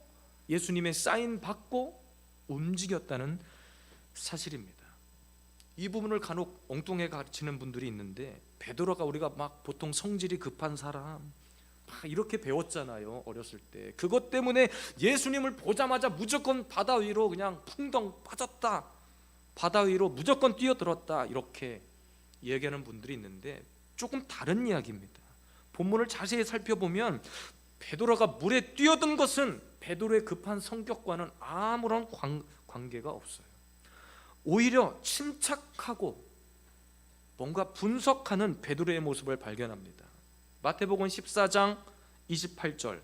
예수님의 사인 받고 움직였다는 사실입니다. 이 부분을 간혹 엉뚱하게 가르치는 분들이 있는데, 베드로가 우리가 막 보통 성질이 급한 사람 막 이렇게 배웠잖아요, 어렸을 때. 그것 때문에 예수님을 보자마자 무조건 바다 위로 그냥 풍덩 빠졌다, 바다 위로 무조건 뛰어들었다, 이렇게 얘기하는 분들이 있는데 조금 다른 이야기입니다. 본문을 자세히 살펴보면 베드로가 물에 뛰어든 것은 베드로의 급한 성격과는 아무런 관계가 없어요. 오히려 침착하고 뭔가 분석하는 베드로의 모습을 발견합니다. 마태복음 14장 28절,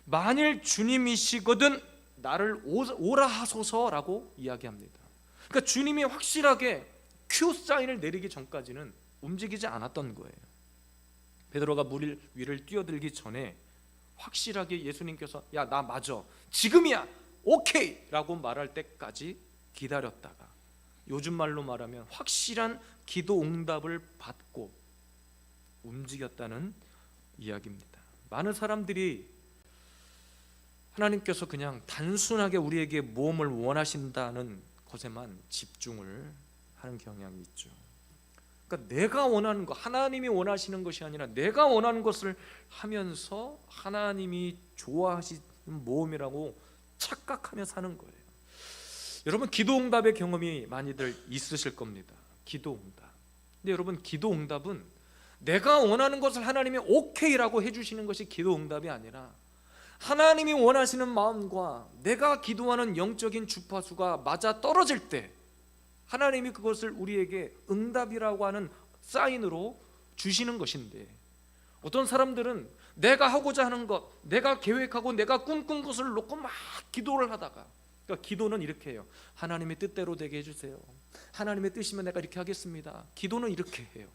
만일 주님이시거든 나를 오라 하소서라고 이야기합니다. 그러니까 주님이 확실하게 큐 사인을 내리기 전까지는 움직이지 않았던 거예요. 베드로가 물 위를 뛰어들기 전에 확실하게 예수님께서 야, 나 맞아, 지금이야, 오케이 라고 말할 때까지 기다렸다가, 요즘 말로 말하면 확실한 기도 응답을 받고 움직였다는 이야기입니다. 많은 사람들이 하나님께서 그냥 단순하게 우리에게 모험을 원하신다는 것에만 집중을 하는 경향이 있죠. 그러니까 내가 원하는 것, 하나님이 원하시는 것이 아니라 내가 원하는 것을 하면서 하나님이 좋아하시는 모험이라고 착각하며 사는 거예요. 여러분, 기도 응답의 경험이 많이들 있으실 겁니다. 기도 응답. 근데 여러분, 기도 응답은 내가 원하는 것을 하나님이 오케이라고 해주시는 것이 기도 응답이 아니라, 하나님이 원하시는 마음과 내가 기도하는 영적인 주파수가 맞아 떨어질 때 하나님이 그것을 우리에게 응답이라고 하는 사인으로 주시는 것인데, 어떤 사람들은 내가 하고자 하는 것, 내가 계획하고 내가 꿈꾼 것을 놓고 막 기도를 하다가, 그러니까 기도는 이렇게 해요. 하나님의 뜻대로 되게 해주세요. 하나님의 뜻이면 내가 이렇게 하겠습니다. 기도는 이렇게 해요.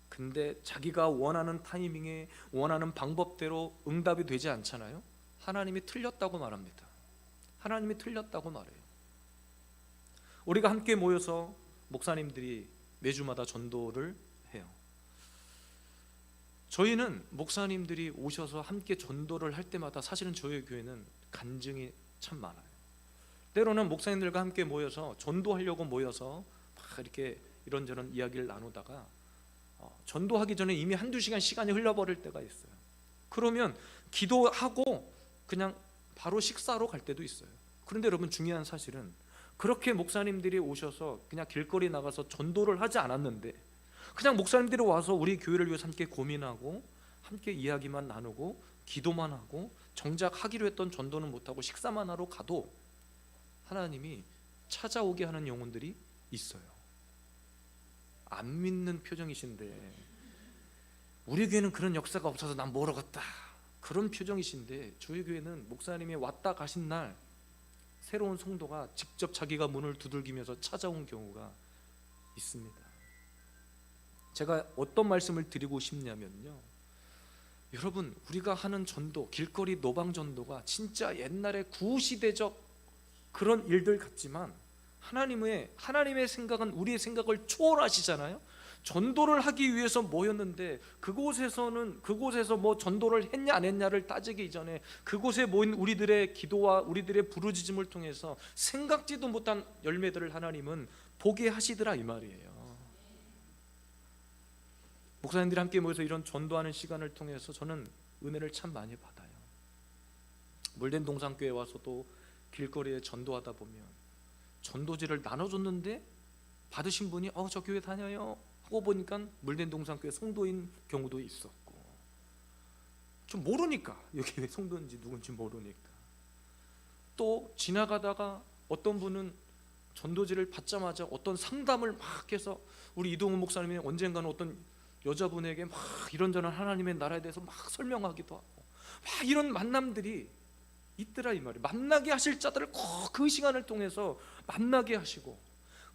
근데 자기가 원하는 타이밍에 원하는 방법대로 응답이 되지 않잖아요. 하나님이 틀렸다고 말합니다. 하나님이 틀렸다고 말해요. 우리가 함께 모여서 목사님들이 매주마다 전도를 해요. 저희는 목사님들이 오셔서 함께 전도를 할 때마다 사실은 저희 교회는 간증이 참 많아요. 때로는 목사님들과 함께 모여서 전도하려고 모여서 막 이렇게 이런저런 이야기를 나누다가 전도하기 전에 이미 한두 시간 시간이 흘러버릴 때가 있어요. 그러면 기도하고 그냥 바로 식사로 갈 때도 있어요. 그런데 여러분, 중요한 사실은 그렇게 목사님들이 오셔서 그냥 길거리 나가서 전도를 하지 않았는데, 그냥 목사님들이 와서 우리 교회를 위해서 함께 고민하고 함께 이야기만 나누고 기도만 하고 정작 하기로 했던 전도는 못하고 식사만 하러 가도 하나님이 찾아오게 하는 영혼들이 있어요. 안 믿는 표정이신데, 우리 교회는 그런 역사가 없어서 난 모르겠다 그런 표정이신데, 저희 교회는 목사님이 왔다 가신 날 새로운 성도가 직접 자기가 문을 두들기면서 찾아온 경우가 있습니다. 제가 어떤 말씀을 드리고 싶냐면요, 여러분, 우리가 하는 전도, 길거리 노방 전도가 진짜 옛날에 구시대적 그런 일들 같지만 하나님의 생각은 우리의 생각을 초월하시잖아요. 전도를 하기 위해서 모였는데 그곳에서 뭐 전도를 했냐 안 했냐를 따지기 이전에 그곳에 모인 우리들의 기도와 우리들의 부르짖음을 통해서 생각지도 못한 열매들을 하나님은 보게 하시더라 이 말이에요. 목사님들이 함께 모여서 이런 전도하는 시간을 통해서 저는 은혜를 참 많이 받아요. 물된 동산교회 와서도 길거리에 전도하다 보면 전도지를 나눠줬는데 받으신 분이 저 교회 다녀요 하고 보니까 물된 동산교회 성도인 경우도 있었고, 좀 모르니까 여기 왜 성도인지 누군지 모르니까. 또 지나가다가 어떤 분은 전도지를 받자마자 어떤 상담을 막 해서 우리 이동훈 목사님이 언젠가는 어떤 여자분에게 막 이런저런 하나님의 나라에 대해서 막 설명하기도 하고 막 이런 만남들이 있더라 이 말이에요. 만나게 하실 자들을 꼭 그 시간을 통해서 만나게 하시고,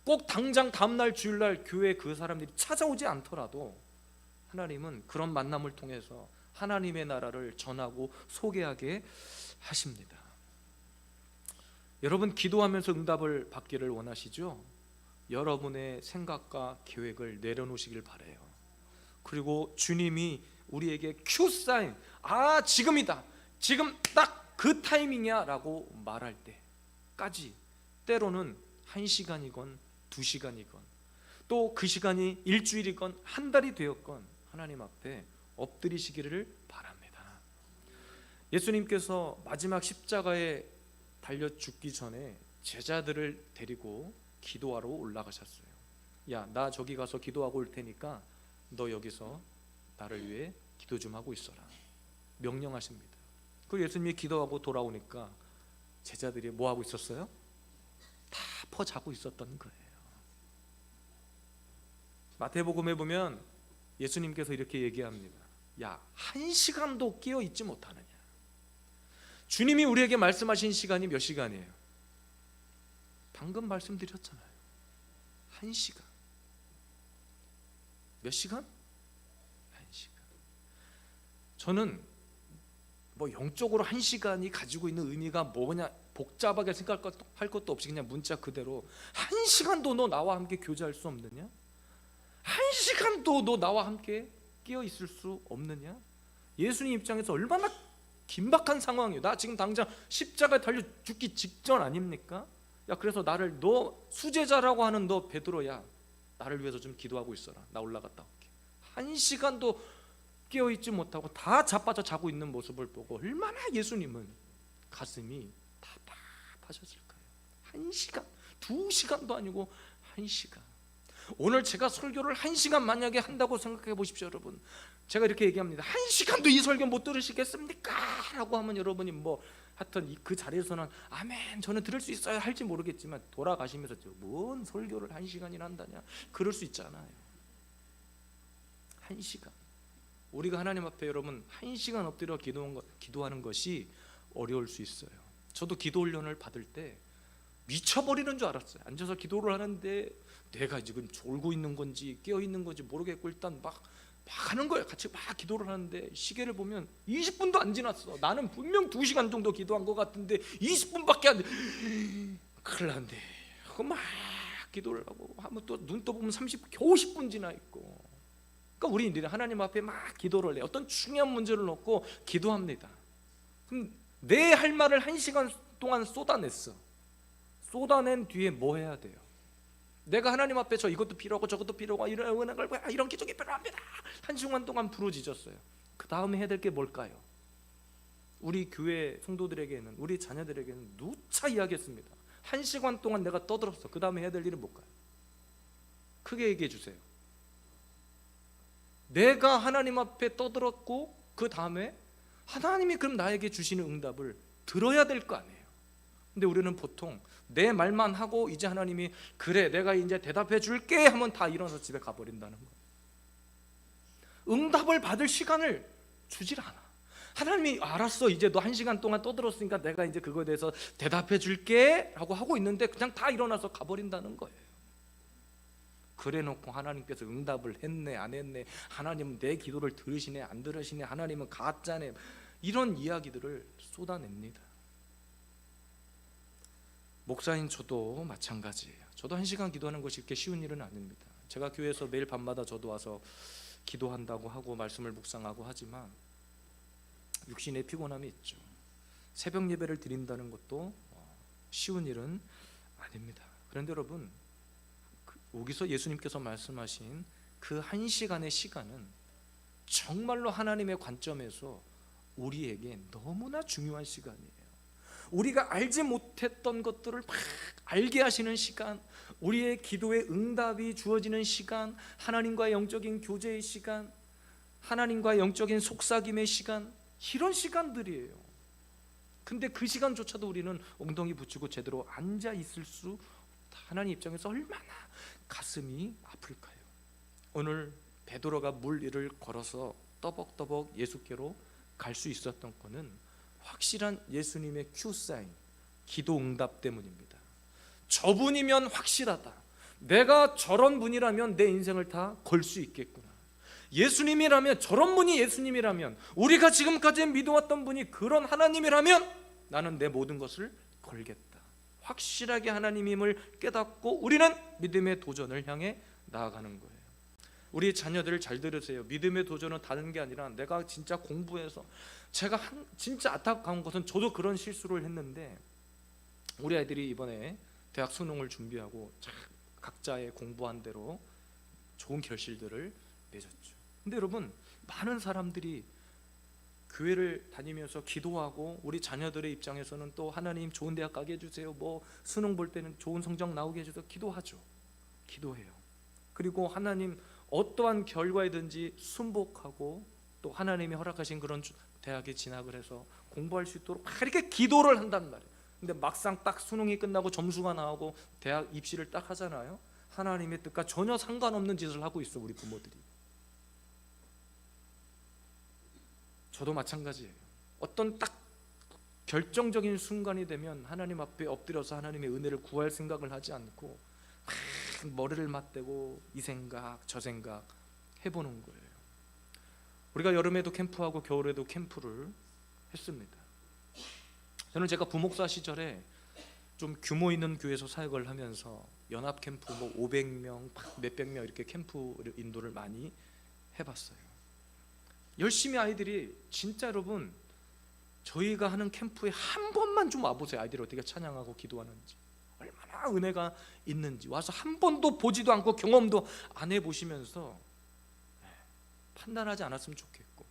꼭 당장 다음날 주일날 교회에 그 사람들이 찾아오지 않더라도 하나님은 그런 만남을 통해서 하나님의 나라를 전하고 소개하게 하십니다. 여러분 기도하면서 응답을 받기를 원하시죠? 여러분의 생각과 계획을 내려놓으시길 바라요. 그리고 주님이 우리에게 큐사인, 지금이다, 지금 딱 그 타이밍이야 라고 말할 때까지, 때로는 1시간이건 2시간이건 또 그 시간이 일주일이건 한 달이 되었건 하나님 앞에 엎드리시기를 바랍니다. 예수님께서 마지막 십자가에 달려 죽기 전에 제자들을 데리고 기도하러 올라가셨어요. 야, 나 저기 가서 기도하고 올 테니까 너 여기서 나를 위해 기도 좀 하고 있어라, 명령하십니다. 그 예수님이 기도하고 돌아오니까 제자들이 뭐 하고 있었어요? 다 퍼자고 있었던 거예요. 마태복음에 보면 예수님께서 이렇게 얘기합니다. 야, 1시간도 깨어 있지 못하느냐. 주님이 우리에게 말씀하신 시간이 몇 시간이에요? 방금 말씀드렸잖아요. 1시간. 몇 시간? 1시간. 저는 뭐 영적으로 1시간이 가지고 있는 의미가 뭐냐 복잡하게 생각할 것도 없이 그냥 문자 그대로 1시간도 너 나와 함께 교제할 수 없느냐? 1시간도 너 나와 함께 끼어 있을 수 없느냐? 예수님 입장에서 얼마나 긴박한 상황이에요. 나 지금 당장 십자가에 달려 죽기 직전 아닙니까? 야, 그래서 나를, 너 수제자라고 하는 너 베드로야, 나를 위해서 좀 기도하고 있어라, 나 올라갔다 올게. 1시간도 깨어있지 못하고 다 자빠져 자고 있는 모습을 보고 얼마나 예수님은 가슴이 답답하셨을까요? 1시간, 2시간도 아니고 1시간. 오늘 제가 설교를 1시간 만약에 한다고 생각해 보십시오. 여러분, 제가 이렇게 얘기합니다. 1시간도 이 설교 못 들으시겠습니까? 라고 하면 여러분이 뭐 하여튼 그 자리에서는 아멘, 저는 들을 수 있어야 할지 모르겠지만 돌아가시면서 뭔 설교를 1시간이나 한다냐, 그럴 수 있잖아요. 1시간. 우리가 하나님 앞에 여러분 1시간 엎드려 기도하는 것이 어려울 수 있어요. 저도 기도 훈련을 받을 때 미쳐버리는 줄 알았어요. 앉아서 기도를 하는데 내가 지금 졸고 있는 건지 깨어 있는 건지 모르겠고 일단 막 하는 거예요. 같이 막 기도를 하는데 시계를 보면 20분도 안 지났어. 나는 분명 2시간 정도 기도한 것 같은데 20분밖에 안 돼. 큰일 났네. 막 기도를 하고 하면 또 눈 떠보면 겨우 10분 지나 있고. 그러니까 우리는 하나님 앞에 막 기도를 해요. 어떤 중요한 문제를 놓고 기도합니다. 그럼 내 할 말을 1시간 동안 쏟아냈어. 쏟아낸 뒤에 뭐 해야 돼요? 내가 하나님 앞에 저 이것도 필요하고 저것도 필요하고 이런 기적이 필요합니다. 1시간 동안 부르짖었어요. 그 다음에 해야 될 게 뭘까요? 우리 교회 성도들에게는, 우리 자녀들에게는 누차 이야기했습니다. 1시간 동안 내가 떠들었어. 그 다음에 해야 될 일은 뭘까요? 크게 얘기해 주세요. 내가 하나님 앞에 떠들었고 그 다음에 하나님이 그럼 나에게 주시는 응답을 들어야 될 거 아니에요. 근데 우리는 보통 내 말만 하고 이제 하나님이 그래 내가 이제 대답해 줄게 하면 다 일어나서 집에 가버린다는 거예요. 응답을 받을 시간을 주질 않아. 하나님이 알았어, 이제 너 1시간 동안 떠들었으니까 내가 이제 그거에 대해서 대답해 줄게 라고 하고 있는데 그냥 다 일어나서 가버린다는 거예요. 그래 놓고 하나님께서 응답을 했네 안 했네, 하나님은 내 기도를 들으시네 안 들으시네, 하나님은 가짜네, 이런 이야기들을 쏟아냅니다. 목사인 저도 마찬가지예요. 저도 1시간 기도하는 것이 그렇게 쉬운 일은 아닙니다. 제가 교회에서 매일 밤마다 저도 와서 기도한다고 하고 말씀을 묵상하고 하지만 육신의 피곤함이 있죠. 새벽 예배를 드린다는 것도 쉬운 일은 아닙니다. 그런데 여러분, 여기서 예수님께서 말씀하신 그 1시간의 시간은 정말로 하나님의 관점에서 우리에게 너무나 중요한 시간이에요. 우리가 알지 못했던 것들을 막 알게 하시는 시간, 우리의 기도의 응답이 주어지는 시간, 하나님과의 영적인 교제의 시간, 하나님과의 영적인 속삭임의 시간, 이런 시간들이에요. 근데 그 시간조차도 우리는 엉덩이 붙이고 제대로 앉아 있을 수 없다. 하나님 입장에서 얼마나 가슴이 아플까요? 오늘 베드로가 물 위를 걸어서 떠벅떠벅 예수께로 갈 수 있었던 것은 확실한 예수님의 큐사인, 기도 응답 때문입니다. 저분이면 확실하다. 내가 저런 분이라면 내 인생을 다 걸 수 있겠구나. 예수님이라면, 저런 분이 예수님이라면, 우리가 지금까지 믿어왔던 분이 그런 하나님이라면 나는 내 모든 것을 걸겠다. 확실하게 하나님임을 깨닫고 우리는 믿음의 도전을 향해 나아가는 거예요. 우리 자녀들 잘 들으세요. 믿음의 도전은 다른 게 아니라 내가 진짜 공부해서, 제가 진짜 안타까운 것은 저도 그런 실수를 했는데, 우리 아이들이 이번에 대학 수능을 준비하고 각자의 공부한 대로 좋은 결실들을 맺었죠. 근데 여러분, 많은 사람들이 교회를 다니면서 기도하고, 우리 자녀들의 입장에서는 또 하나님 좋은 대학 가게 해주세요, 뭐 수능 볼 때는 좋은 성적 나오게 해주세요, 기도하죠. 기도해요. 그리고 하나님 어떠한 결과이든지 순복하고, 또 하나님이 허락하신 그런 대학에 진학을 해서 공부할 수 있도록 막 이렇게 기도를 한단 말이에요. 근데 막상 딱 수능이 끝나고 점수가 나오고 대학 입시를 딱 하잖아요. 하나님의 뜻과 전혀 상관없는 짓을 하고 있어, 우리 부모들이. 저도 마찬가지예요. 어떤 딱 결정적인 순간이 되면 하나님 앞에 엎드려서 하나님의 은혜를 구할 생각을 하지 않고 막 머리를 맞대고 이 생각 저 생각 해보는 거예요. 우리가 여름에도 캠프하고 겨울에도 캠프를 했습니다. 저는 제가 부목사 시절에 좀 규모 있는 교회에서 사역을 하면서 연합 캠프 뭐 500명, 몇백 명 이렇게 캠프 인도를 많이 해봤어요. 열심히 아이들이, 진짜 여러분, 저희가 하는 캠프에 한 번만 좀 와보세요. 아이들이 어떻게 찬양하고 기도하는지, 얼마나 은혜가 있는지 와서 한 번도 보지도 않고 경험도 안 해보시면서 판단하지 않았으면 좋겠고,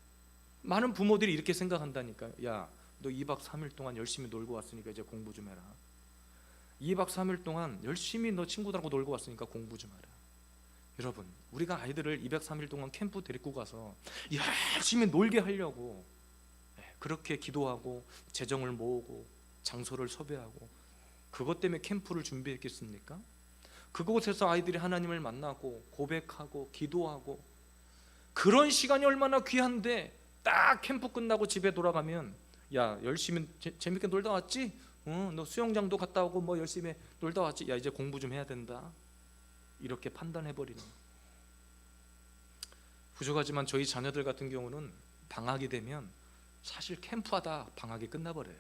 많은 부모들이 이렇게 생각한다니까요. 야, 너 2박 3일 동안 열심히 놀고 왔으니까 이제 공부 좀 해라. 2박 3일 동안 열심히 너 친구들하고 놀고 왔으니까 공부 좀 해라. 여러분, 우리가 아이들을 203일 동안 캠프 데리고 가서 열심히 놀게 하려고 그렇게 기도하고 재정을 모으고 장소를 섭외하고 그것 때문에 캠프를 준비했겠습니까? 그곳에서 아이들이 하나님을 만나고 고백하고 기도하고, 그런 시간이 얼마나 귀한데, 딱 캠프 끝나고 집에 돌아가면 야, 열심히 재밌게 놀다 왔지? 너 수영장도 갔다 오고 뭐 열심히 놀다 왔지? 야, 이제 공부 좀 해야 된다. 이렇게 판단해버리는. 부족하지만 저희 자녀들 같은 경우는 방학이 되면 사실 캠프하다 방학이 끝나버려요.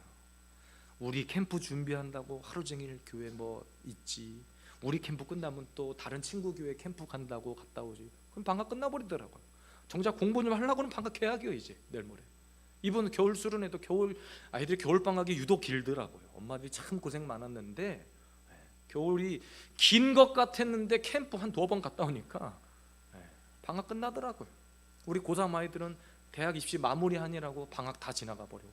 우리 캠프 준비한다고 하루 종일 교회 뭐 있지, 우리 캠프 끝나면 또 다른 친구 교회 캠프 간다고 갔다 오지. 그럼 방학 끝나버리더라고요. 정작 공부 좀 하려고는 방학 개학이요, 이제 내일 모레. 이번 겨울 수련회도 아이들이 겨울 방학이 유독 길더라고요. 엄마들이 참 고생 많았는데, 겨울이 긴 것 같았는데 캠프 한 2번 갔다 오니까 방학 끝나더라고요. 우리 고3 아이들은 대학 입시 마무리하느라고 방학 다 지나가 버렸고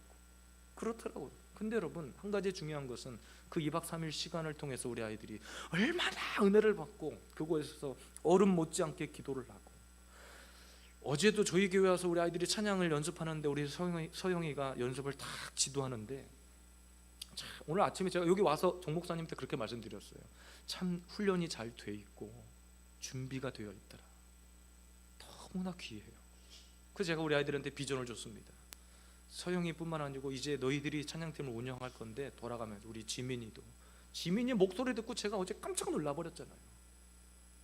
그렇더라고요. 근데 여러분, 한 가지 중요한 것은 그 2박 3일 시간을 통해서 우리 아이들이 얼마나 은혜를 받고 그곳에서 어른 못지않게 기도를 하고, 어제도 저희 교회 와서 우리 아이들이 찬양을 연습하는데 우리 서영이가 연습을 딱 지도하는데, 참, 오늘 아침에 제가 여기 와서 정 목사님한테 그렇게 말씀드렸어요. 참 훈련이 잘 돼 있고 준비가 되어 있더라. 너무나 귀해요. 그래서 제가 우리 아이들한테 비전을 줬습니다. 서영이뿐만 아니고 이제 너희들이 찬양팀을 운영할 건데 돌아가면서 우리 지민이 목소리 듣고 제가 어제 깜짝 놀라버렸잖아요.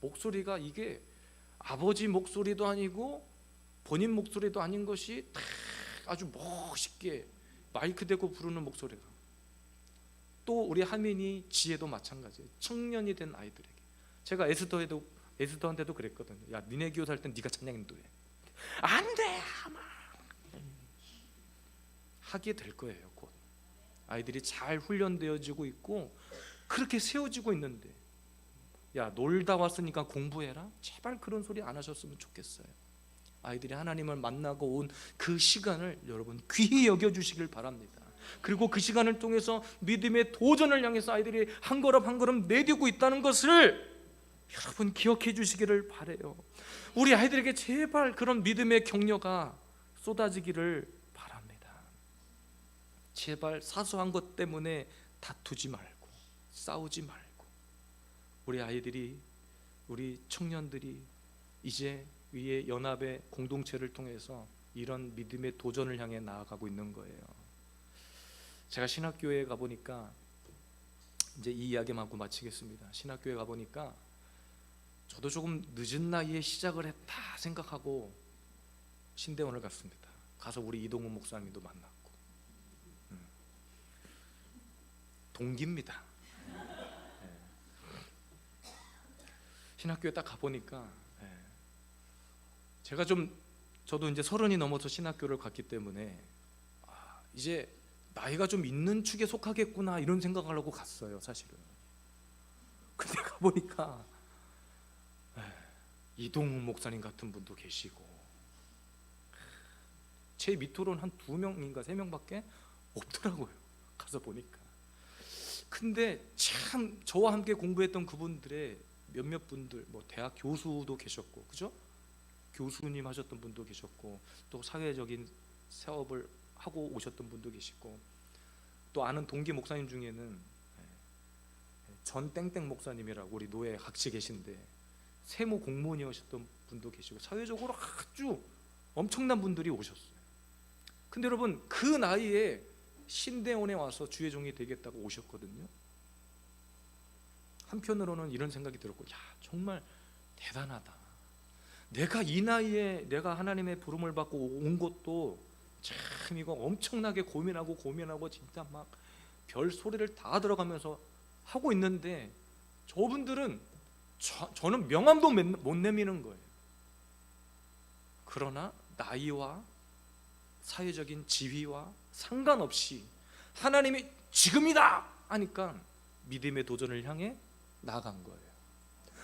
목소리가 이게 아버지 목소리도 아니고 본인 목소리도 아닌 것이 딱 아주 멋있게 마이크 대고 부르는 목소리가. 또 우리 하민이 지혜도 마찬가지예요. 청년이 된 아이들에게 제가 에스더에도 에스더한테도 그랬거든요. 야, 니네 교회 살 땐 네가 찬양 인도해. 안 돼, 아마 하게 될 거예요. 곧 아이들이 잘 훈련되어지고 있고 그렇게 세워지고 있는데, 야, 놀다 왔으니까 공부해라? 제발 그런 소리 안 하셨으면 좋겠어요. 아이들이 하나님을 만나고 온 그 시간을 여러분 귀히 여겨주시길 바랍니다. 그리고 그 시간을 통해서 믿음의 도전을 향해서 아이들이 한 걸음 한 걸음 내디고 있다는 것을 여러분 기억해 주시기를 바라요. 우리 아이들에게 제발 그런 믿음의 격려가 쏟아지기를 바랍니다. 제발 사소한 것 때문에 다투지 말고 싸우지 말고, 우리 아이들이, 우리 청년들이 이제 위에 연합의 공동체를 통해서 이런 믿음의 도전을 향해 나아가고 있는 거예요. 제가 신학교에 가보니까, 이제 이 이야기만 하고 마치겠습니다. 신학교에 가보니까 저도 조금 늦은 나이에 시작을 했다 생각하고 신대원을 갔습니다. 가서 우리 이동훈 목사님도 만났고, 동기입니다. 신학교에 딱 가보니까 제가 저도 이제 30이 넘어서 신학교를 갔기 때문에 이제 나이가 좀 있는 축에 속하겠구나 이런 생각을 하고 갔어요, 사실은. 근데 가보니까 이동훈 목사님 같은 분도 계시고, 제 밑으로는 한 2명인가 3명밖에 없더라고요, 가서 보니까. 근데 참 저와 함께 공부했던 그분들의 몇몇 분들, 뭐 대학 교수도 계셨고, 그죠? 교수님 하셨던 분도 계셨고, 또 사회적인 사업을 하고 오셨던 분도 계시고, 또 아는 동기 목사님 중에는 전 땡땡 목사님이라고 우리 노예 같이 계신데 세무 공무원이셨던 분도 계시고, 사회적으로 아주 엄청난 분들이 오셨어요. 근데 여러분 그 나이에 신대원에 와서 주의 종이 되겠다고 오셨거든요. 한편으로는 이런 생각이 들었고, 야, 정말 대단하다. 내가 이 나이에 내가 하나님의 부름을 받고 온 것도 참 이거 엄청나게 고민하고 진짜 막 별 소리를 다 들어가면서 하고 있는데, 저분들은 저는 명함도 못 내미는 거예요. 그러나 나이와 사회적인 지위와 상관없이 하나님이 지금이다 하니까 믿음의 도전을 향해 나아간 거예요.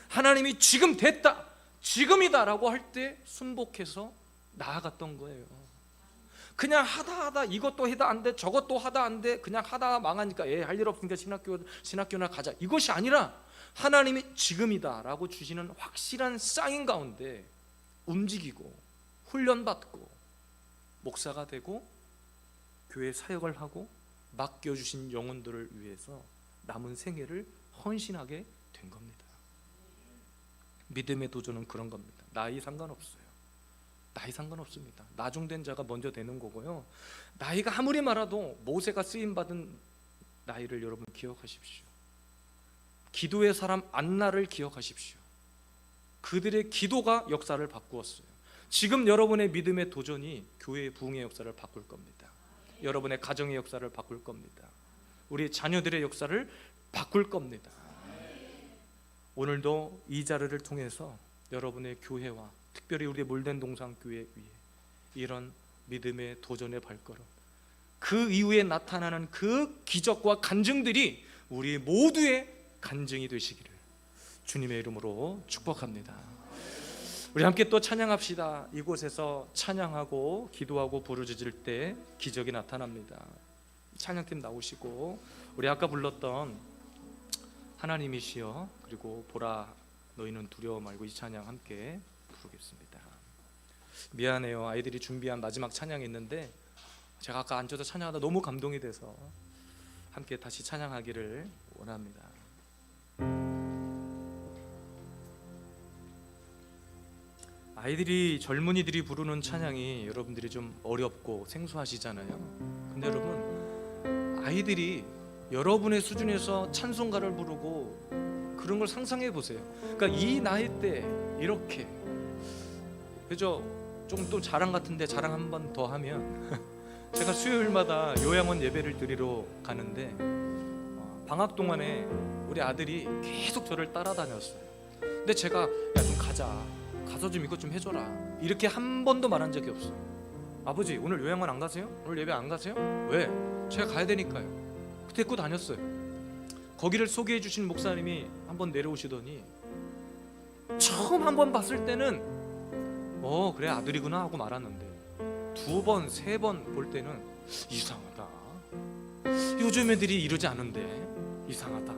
하나님이 지금 됐다, 지금이다 라고 할 때 순복해서 나아갔던 거예요. 그냥 하다 이것도 해도 안 돼, 저것도 하다 안 돼, 그냥 하다 망하니까 할 일 없으니까 신학교나 가자, 이것이 아니라 하나님이 지금이다 라고 주시는 확실한 사인 가운데 움직이고 훈련받고 목사가 되고 교회 사역을 하고 맡겨주신 영혼들을 위해서 남은 생애를 헌신하게 된 겁니다. 믿음의 도전은 그런 겁니다. 나이 상관없어요. 나이 상관없습니다. 나중된 자가 먼저 되는 거고요. 나이가 아무리 많아도 모세가 쓰임받은 나이를 여러분 기억하십시오. 기도의 사람 안나를 기억하십시오. 그들의 기도가 역사를 바꾸었어요. 지금 여러분의 믿음의 도전이 교회의 부흥의 역사를 바꿀 겁니다. 여러분의 가정의 역사를 바꿀 겁니다. 우리 자녀들의 역사를 바꿀 겁니다. 오늘도 이 자리를 통해서 여러분의 교회와 특별히 우리 몰된 동산교회 위에 이런 믿음의 도전의 발걸음, 그 이후에 나타나는 그 기적과 간증들이 우리 모두의 간증이 되시기를 주님의 이름으로 축복합니다. 우리 함께 또 찬양합시다. 이곳에서 찬양하고 기도하고 부르짖을 때 기적이 나타납니다. 찬양팀 나오시고 우리 아까 불렀던 하나님이시여 그리고 보라 너희는 두려워 말고 이 찬양 함께 부르겠습니다. 미안해요. 아이들이 준비한 마지막 찬양이 있는데 제가 아까 앉아서 찬양하다 너무 감동이 돼서 함께 다시 찬양하기를 원합니다. 아이들이 젊은이들이 부르는 찬양이 여러분들이 좀 어렵고 생소하시잖아요. 근데 여러분 아이들이 여러분의 수준에서 찬송가를 부르고 그런 걸 상상해 보세요. 그러니까 이 나이 때 이렇게 그죠? 조금 또 자랑 같은데 자랑 한 번 더 하면 제가 수요일마다 요양원 예배를 드리러 가는데 방학 동안에 우리 아들이 계속 저를 따라다녔어요. 근데 제가 야 좀 가서 좀 이것 좀 해줘라 이렇게 한 번도 말한 적이 없어요. 아버지 오늘 요양원 안 가세요? 오늘 예배 안 가세요? 왜? 제가 가야 되니까요. 데리고 다녔어요. 거기를 소개해 주신 목사님이 한번 내려오시더니 처음 한 번 봤을 때는 그래 아들이구나 하고 말았는데 두 번, 세 번 볼 때는 이상하다. 요즘 애들이 이러지 않은데 이상하다.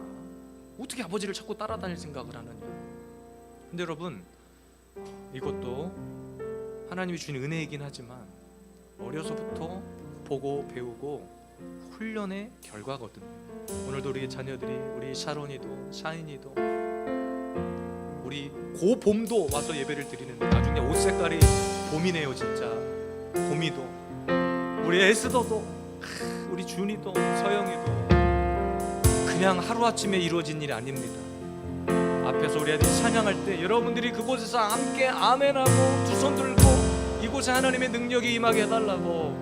어떻게 아버지를 자꾸 따라다닐 생각을 하느냐. 근데 여러분 이것도 하나님이 주신 은혜이긴 하지만 어려서부터 보고 배우고 훈련의 결과거든요. 오늘도 우리 자녀들이 우리 샤론이도 샤인이도 우리 고봄도 와서 예배를 드리는데 나중에 옷 색깔이 봄이네요. 진짜 봄이도 우리 에스더도 우리 준이도 서영이도 그냥 하루아침에 이루어진 일이 아닙니다. 앞에서 우리 아들이 찬양할 때 여러분들이 그곳에서 함께 아멘하고 두 손 들고 이곳에 하나님의 능력이 임하게 해달라고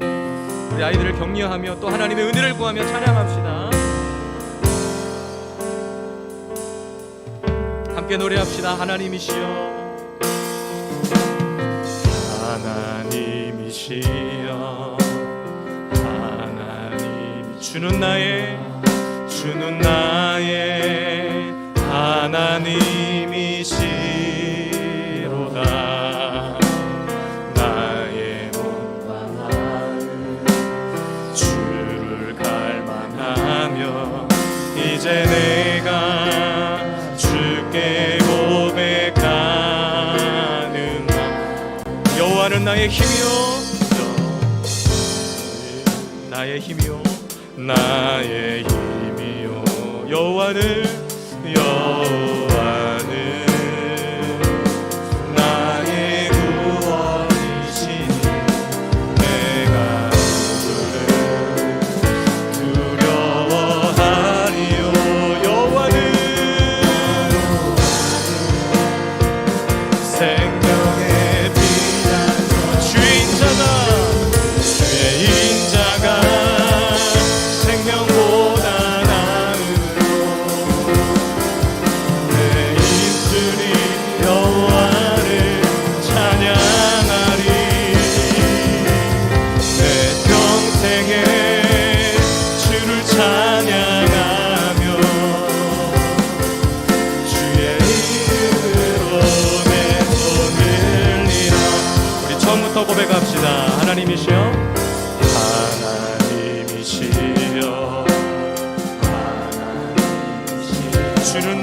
우리 아이들을 격려하며 또 하나님의 은혜를 구하며 찬양합시다. 함께 노래합시다. 하나님이시여 하나님이시여 하나님 주는 나의 하나님이시로다. 나의 몸과 마음 주를 갈망하며 이제 내가 주께 고백하는 여호와는 나의 힘이요 나의 힘이요 나의 힘이요 여호와는 나의 구원이시니 내가 누구를 두려워하리요. 여호와는 생명의 피난처 주의 인자가 생명보다 나으로 내 입술이 여호와를 찬양하리. 내 평생에 주를 찬양하며 주의 이름으로 내 손 들리라. 우리 처음부터 고백합시다. 하나님이시여 주는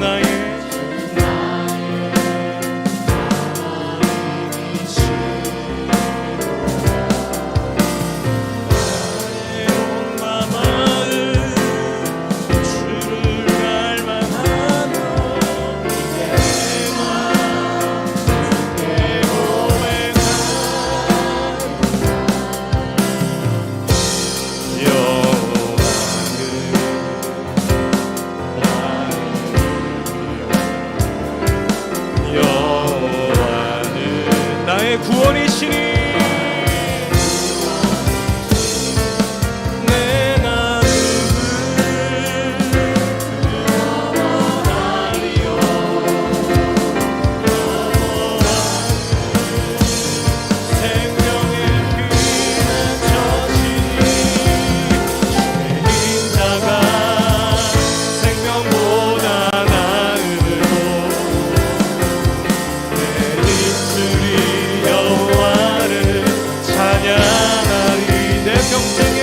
나의 구원이시니 내 마음을 영원하리요. 생명의 피난처시니 주의 인자가 생명보다 나으로 내 입술이 여호와를 찬양하리. 내 평생에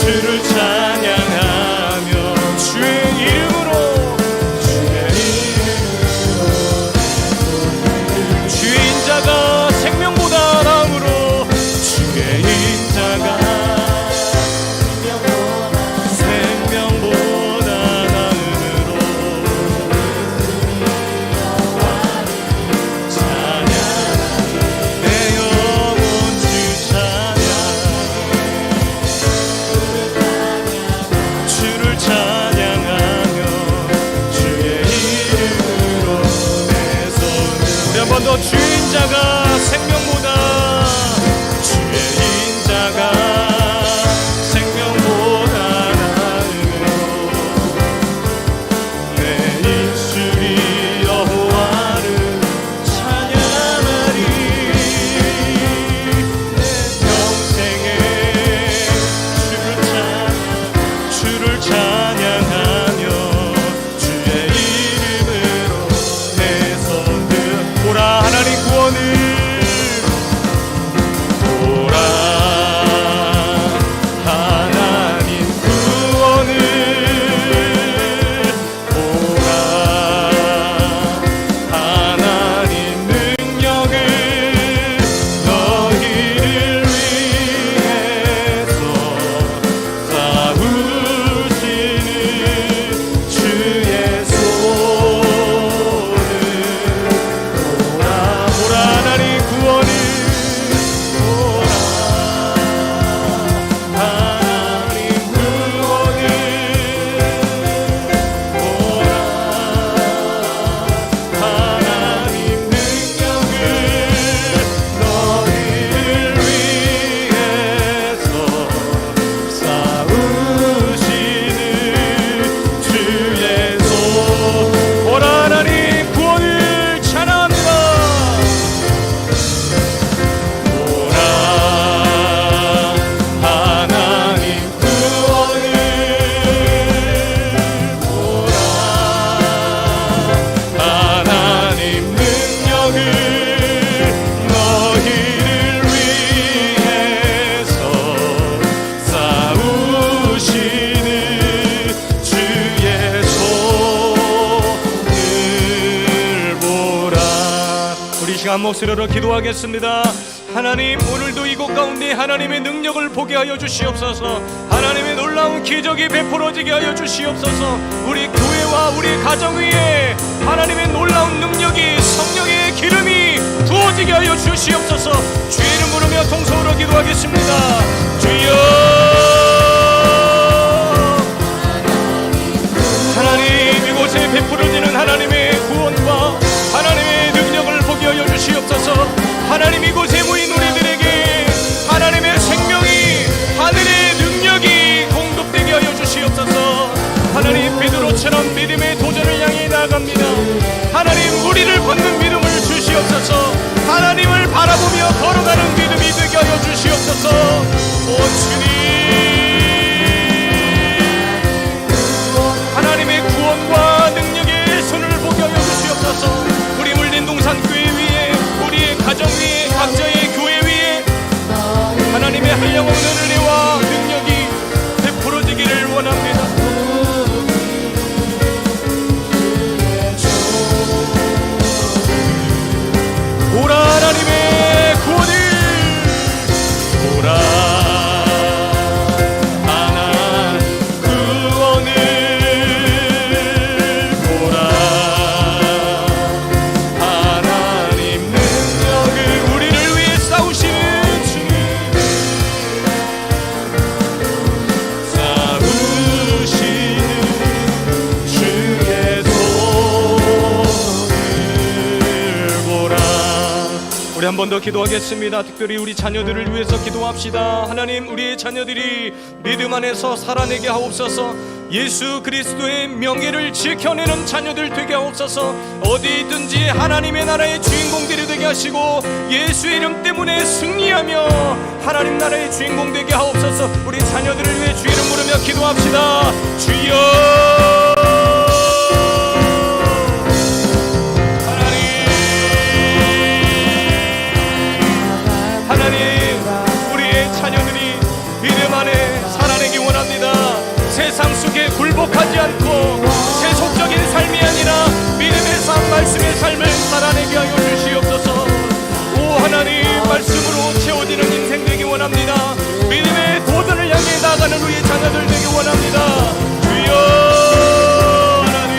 주를 찬양하며 주의 이름으로 주의 인자가 생명보다 나음으로 주의 인자가 생명보다 나음으로 내 영혼 주 찬양 주를 찬양하며 주의 이름으로 내 손을 우리 한 번 더 주의 인자가 생명보다 주의 인자가 생명보다 나으로 내 같이 한 목소리로 기도하겠습니다. 하나님, 오늘도 이곳 가운데 하나님의 능력을 보게 하여 주시옵소서. 하나님의 놀라운 기적이 베풀어지게 하여 주시옵소서. 우리 교회와 우리 가정 위에 하나님의 놀라운 능력이, 성령의 기름이 부어지게 하여 주시옵소서. 주의 이름 부르며 통성으로 기도하겠습니다. 주여, 하나님, 이곳에 베풀어지는 하나님의 구원과 하나님의 능력을 보게 하여 주시옵소서. 하나님, 이곳에 모인 우리들에게 하나님의 생명이, 하늘의 능력이 공급되게 하여 주시옵소서. 하나님, 베드로처럼 믿음의 도전을 향해 나아갑니다. 하나님, 우리를 걷는 믿음을 주시옵소서. 하나님을 바라보며 걸어가는 믿음이 되게 하여 주시옵소서. 오 주님, 하나님의 구원과 능력의 손을 보게 하여 주시옵소서. 우리 물린동산 교회 위에, 우리의 가정 위에, 각자의 교회 위에 하나님의 한량없는 은혜와 능력이 베풀어지기를 원합니다. 오라 하나님의 구원을, 오라 한 번 더 기도하겠습니다. 특별히 우리 자녀들을 위해서 기도합시다. 하나님, 우리의 자녀들이 믿음 안에서 살아내게 하옵소서. 예수 그리스도의 명예를 지켜내는 자녀들 되게 하옵소서. 어디든지 하나님의 나라의 주인공들이 되게 하시고 예수의 이름 때문에 승리하며 하나님 나라의 주인공 되게 하옵소서. 우리 자녀들을 위해 주 이름 부르며 기도합시다. 주여, 세상 속에 굴복하지 않고 세속적인 삶이 아니라 믿음의 삶, 말씀의 삶을 살아내게 하여 주시옵소서. 오 하나님, 말씀으로 채워지는 인생 되기 원합니다. 믿음의 도전을 향해 나가는 우리 자녀들 되기 원합니다. 주여 하나님,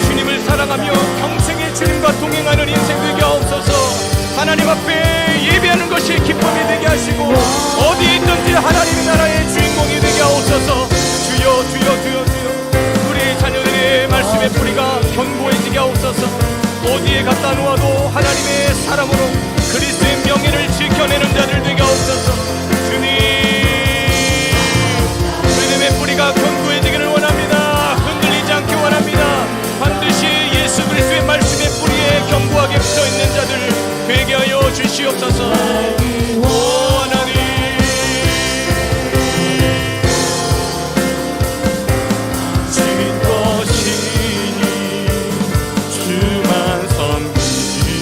주님을 사랑하며 평생의 주님과 동행하는 인생 되게 하옵소서. 하나님 앞에 예배하는 것이 기쁨이 되게 하시고 어디 있든지 하나님의 나라의 주인공이 되게 하옵소서. 주여 주여 주여 주여, 우리 자녀들의 말씀의 뿌리가 견고해지게 하옵소서. 어디에 갖다 놓아도 하나님의 사람으로 그리스도의 명예를 지켜내는 자들 되게 하옵소서. 주님, 믿음의 뿌리가 견고해지기를 원합니다. 흔들리지 않기 원합니다. 반드시 예수 그리스도의 말씀의 뿌리에 견고하게 붙어있는 자들 되게 하여 주시옵소서. 오 하나님, 주인 것이니 주만 섬기리.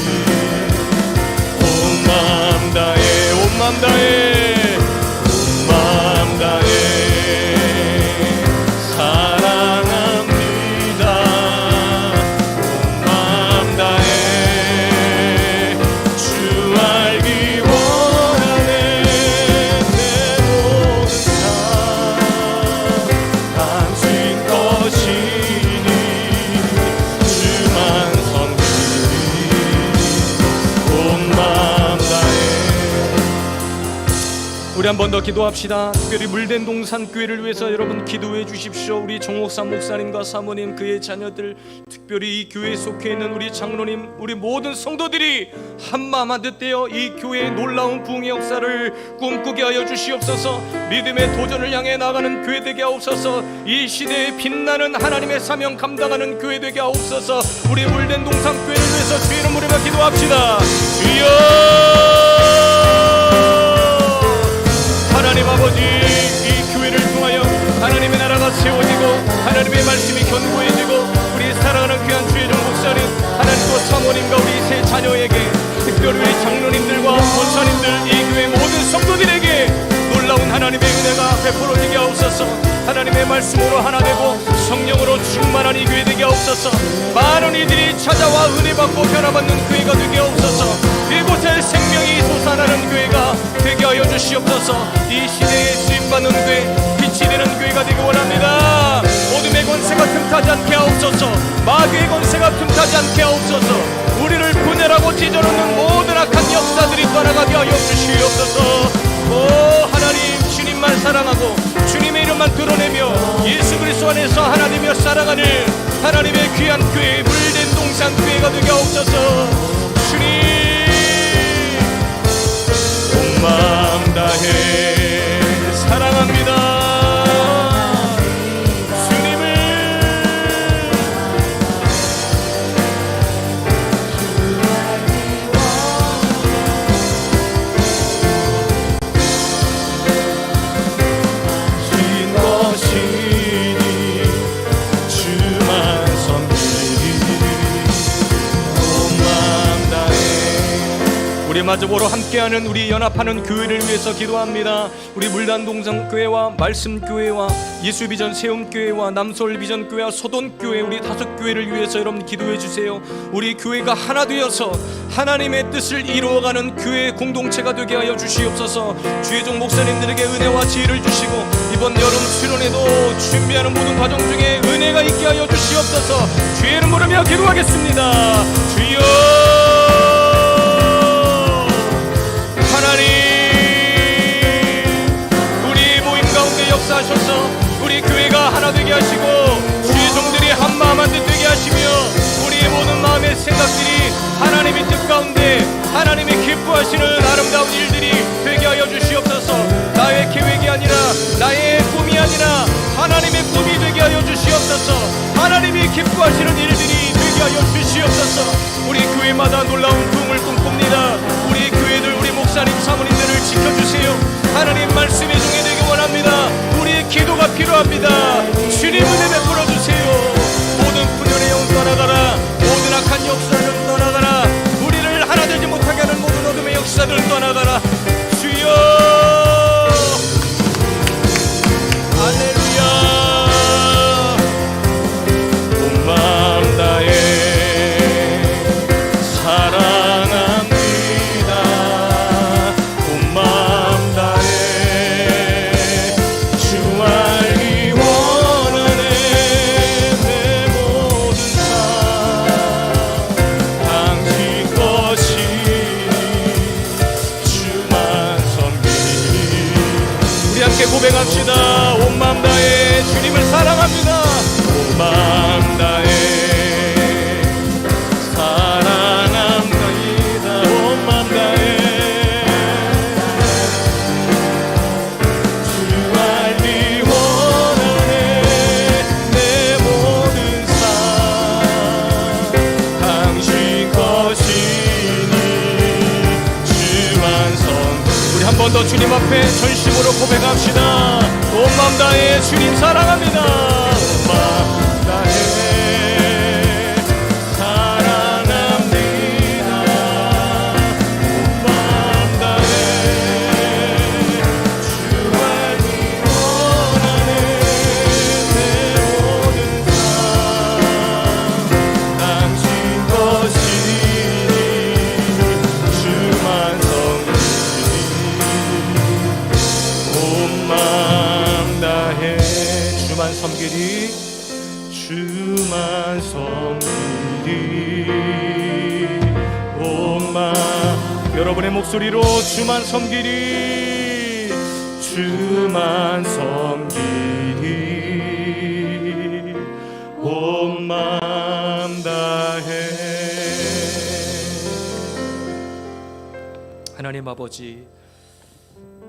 온 마음 다해, 온 마음 다해, 온 마음 다해 우리 한 번 더 기도합시다. 특별히 물된동산 교회를 위해서 여러분 기도해 주십시오. 우리 정옥삼 목사님과 사모님, 그의 자녀들, 특별히 이 교회에 속해 있는 우리 장로님, 우리 모든 성도들이 한마음 한뜻되어 이 교회의 놀라운 부흥의 역사를 꿈꾸게 하여 주시옵소서. 믿음의 도전을 향해 나가는 교회 되게 하옵소서. 이 시대에 빛나는 하나님의 사명 감당하는 교회 되게 하옵소서. 우리 물된동산 교회를 위해서 주 이름 부르며 기도합시다. 주여, 하나님 아버지, 이 교회를 통하여 하나님의 나라가 세워지고 하나님의 말씀이 견고해지고 우리 사랑하는 귀한 주의 종 목사님, 하나님과 사모님과 우리 세 자녀에게, 특별히 우리 장로님들과 권사님들, 이 교회 모든 성도들에게 놀라운 하나님의 은혜가 베풀어지게 하옵소서. 하나님의 하나님의 말씀으로 하나 되고 성령으로 충만한 이 교회 되게 하옵소서. 많은 이들이 찾아와 은혜 받고 변화받는 교회가 되게 하옵소서. 이곳에 생명이 솟아나는 교회가 되게 하여 주시옵소서. 이 시대에 쓰임받는 교회, 빛이 되는 교회가 되기 원합니다. 어둠의 권세가 틈타지 않게 하옵소서. 마귀의 권세가 틈타지 않게 하옵소서. 우리를 분열하고 찢어놓는 모든 악한 역사들이 떠나가게 하여 주시옵소서. 오 하나님, 주님만 사랑하고 주님의 이름만 드러내며 예수 그리스도 안에서 하나님이여 살아가는 하나님의 귀한 교회, 물된 동산 교회가 되게 하옵소서. 주님 온 마음 다해 사랑합니다. 우리 마저보러 함께하는 우리 연합하는 교회를 위해서 기도합니다. 우리 물단동산교회와 말씀교회와 예수비전 세움교회와 남서울비전 교회와 소돈교회, 우리 5교회를 위해서 여러분 기도해 주세요. 우리 교회가 하나 되어서 하나님의 뜻을 이루어가는 교회 공동체가 되게 하여 주시옵소서. 주의종 목사님들에게 은혜와 지혜를 주시고 이번 여름 수련회도 준비하는 모든 과정 중에 은혜가 있게 하여 주시옵소서. 주의 이름 부르며 기도하겠습니다. 주여 하나님, 우리 모임 가운데 역사하셔서 우리 교회가 하나 되게 하시고 주의 종들이 한 마음 한 뜻 되게 하시며 우리의 모든 마음의 생각들이 하나님의 뜻 가운데 하나님이 기뻐하시는 아름다운 일들이 되게 하여 주시옵소서. 나의 계획이 아니라 나의 꿈이 아니라 하나님의 꿈이 되게 하여 주시옵소서. 하나님이 기뻐하시는 일들이 되게 하여 주시옵소서. 우리 교회마다 놀라운 꿈을 꿈꿉니다. 우리 교회들, 우리 목사님, 사모님들을 지켜주세요. 하나님 말씀의 종이 되기 원합니다. 우리의 기도가 필요합니다. 주님 은혜 베풀어 주세요. 모든 분열의 영 떠나가라. 모든 악한 역사들 떠나가라. 우리를 하나 되지 못하게 하는 모든 어둠의 역사들 떠나가라. 주여 할렐루야. 온 마음 다해 사랑합니다. 온 마음 다해 주 알기 원하네. 내 모든 삶 당신 것이니 주만 섬기니. 우리 함께 고백합시다. 온 마음 다해 주님을 사랑합니다. 온 마음 다해 한 번 더 주님 앞에 전심으로 고백합시다. 온 마음 다해 주님 사랑합니다. 온 마음 다해 사랑합니다. 온 마음 다해 주 알기 원하네. 내 모든 삶 당신 것이니 주만 온 마음 다해 주만 섬기리. 주만 섬기리. 온 마음 여러분의 목소리로 주만 섬기리. 주만 섬기리. 온 마음 다해. 하나님 아버지,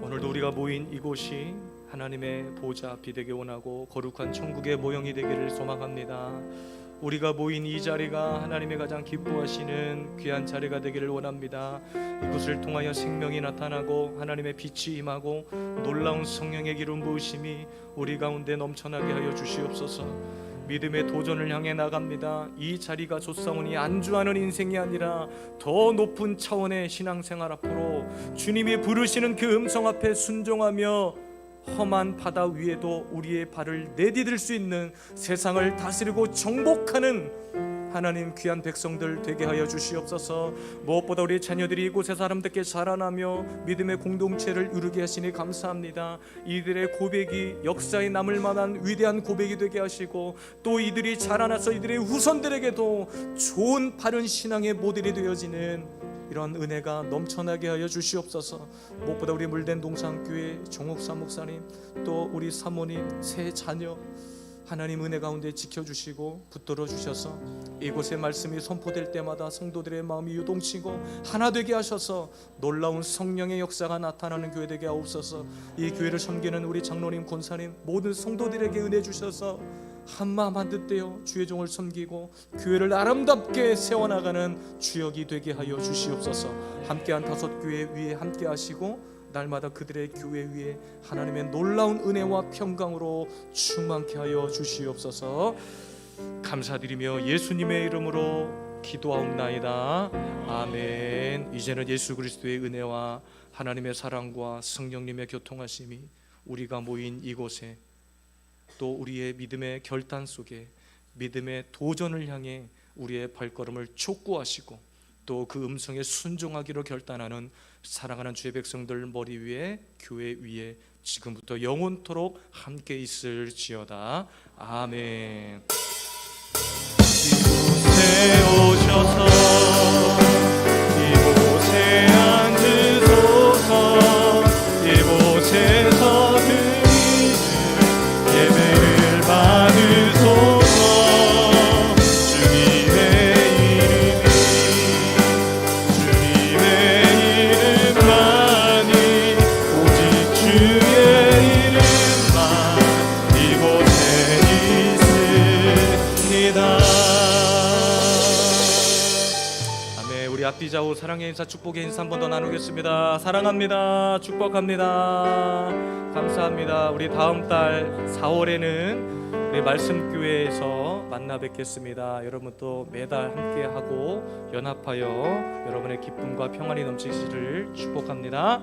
오늘도 우리가 모인 이곳이 하나님의 보좌 앞이 되게 원하고 거룩한 천국의 모형이 되기를 소망합니다. 우리가 모인 이 자리가 하나님의 가장 기뻐하시는 귀한 자리가 되기를 원합니다. 이곳을 통하여 생명이 나타나고 하나님의 빛이 임하고 놀라운 성령의 기름 부으심이 우리 가운데 넘쳐나게 하여 주시옵소서. 믿음의 도전을 향해 나갑니다. 이 자리가 좋사오니 안주하는 인생이 아니라 더 높은 차원의 신앙생활 앞으로 주님이 부르시는 그 음성 앞에 순종하며 험한 바다 위에도 우리의 발을 내디딜 수 있는 세상을 다스리고 정복하는 하나님 귀한 백성들 되게 하여 주시옵소서. 무엇보다 우리 자녀들이 이곳에서 사람들께 자라나며 믿음의 공동체를 이루게 하시니 감사합니다. 이들의 고백이 역사에 남을 만한 위대한 고백이 되게 하시고 또 이들이 자라나서 이들의 후손들에게도 좋은 바른 신앙의 모델이 되어지는 이런 은혜가 넘쳐나게 하여 주시옵소서. 무엇보다 우리 물된 동산교회 정옥사 목사님 또 우리 사모님 세 자녀 하나님 은혜 가운데 지켜주시고 붙들어 주셔서 이곳의 말씀이 선포될 때마다 성도들의 마음이 유동치고 하나 되게 하셔서 놀라운 성령의 역사가 나타나는 교회 되게 하옵소서. 이 교회를 섬기는 우리 장로님 권사님 모든 성도들에게 은혜 주셔서 한마음 한뜻 되어 주의 종을 섬기고 교회를 아름답게 세워나가는 주역이 되게 하여 주시옵소서. 함께한 다섯 교회 위에 함께 하시고 날마다 그들의 교회 위에 하나님의 놀라운 은혜와 평강으로 충만케 하여 주시옵소서. 감사드리며 예수님의 이름으로 기도하옵나이다. 아멘. 이제는 예수 그리스도의 은혜와 하나님의 사랑과 성령님의 교통하심이 우리가 모인 이곳에 또 우리의 믿음의 결단 속에 믿음의 도전을 향해 우리의 발걸음을 촉구하시고 또 그 음성에 순종하기로 결단하는 사랑하는 주의 백성들 머리 위에 교회 위에 지금부터 영원토록 함께 있을지어다. 아멘. 이곳에 오셔서 이곳에 앉으소서. 이곳에서 드리는 예배를 받으소서. 앞뒤좌우 사랑의 인사 축복의 인사 한 번 더 나누겠습니다. 사랑합니다. 축복합니다. 감사합니다. 우리 다음 달 4월에는 우리 말씀교회에서 만나 뵙겠습니다. 여러분 또 매달 함께하고 연합하여 여러분의 기쁨과 평안이 넘치시기를 축복합니다.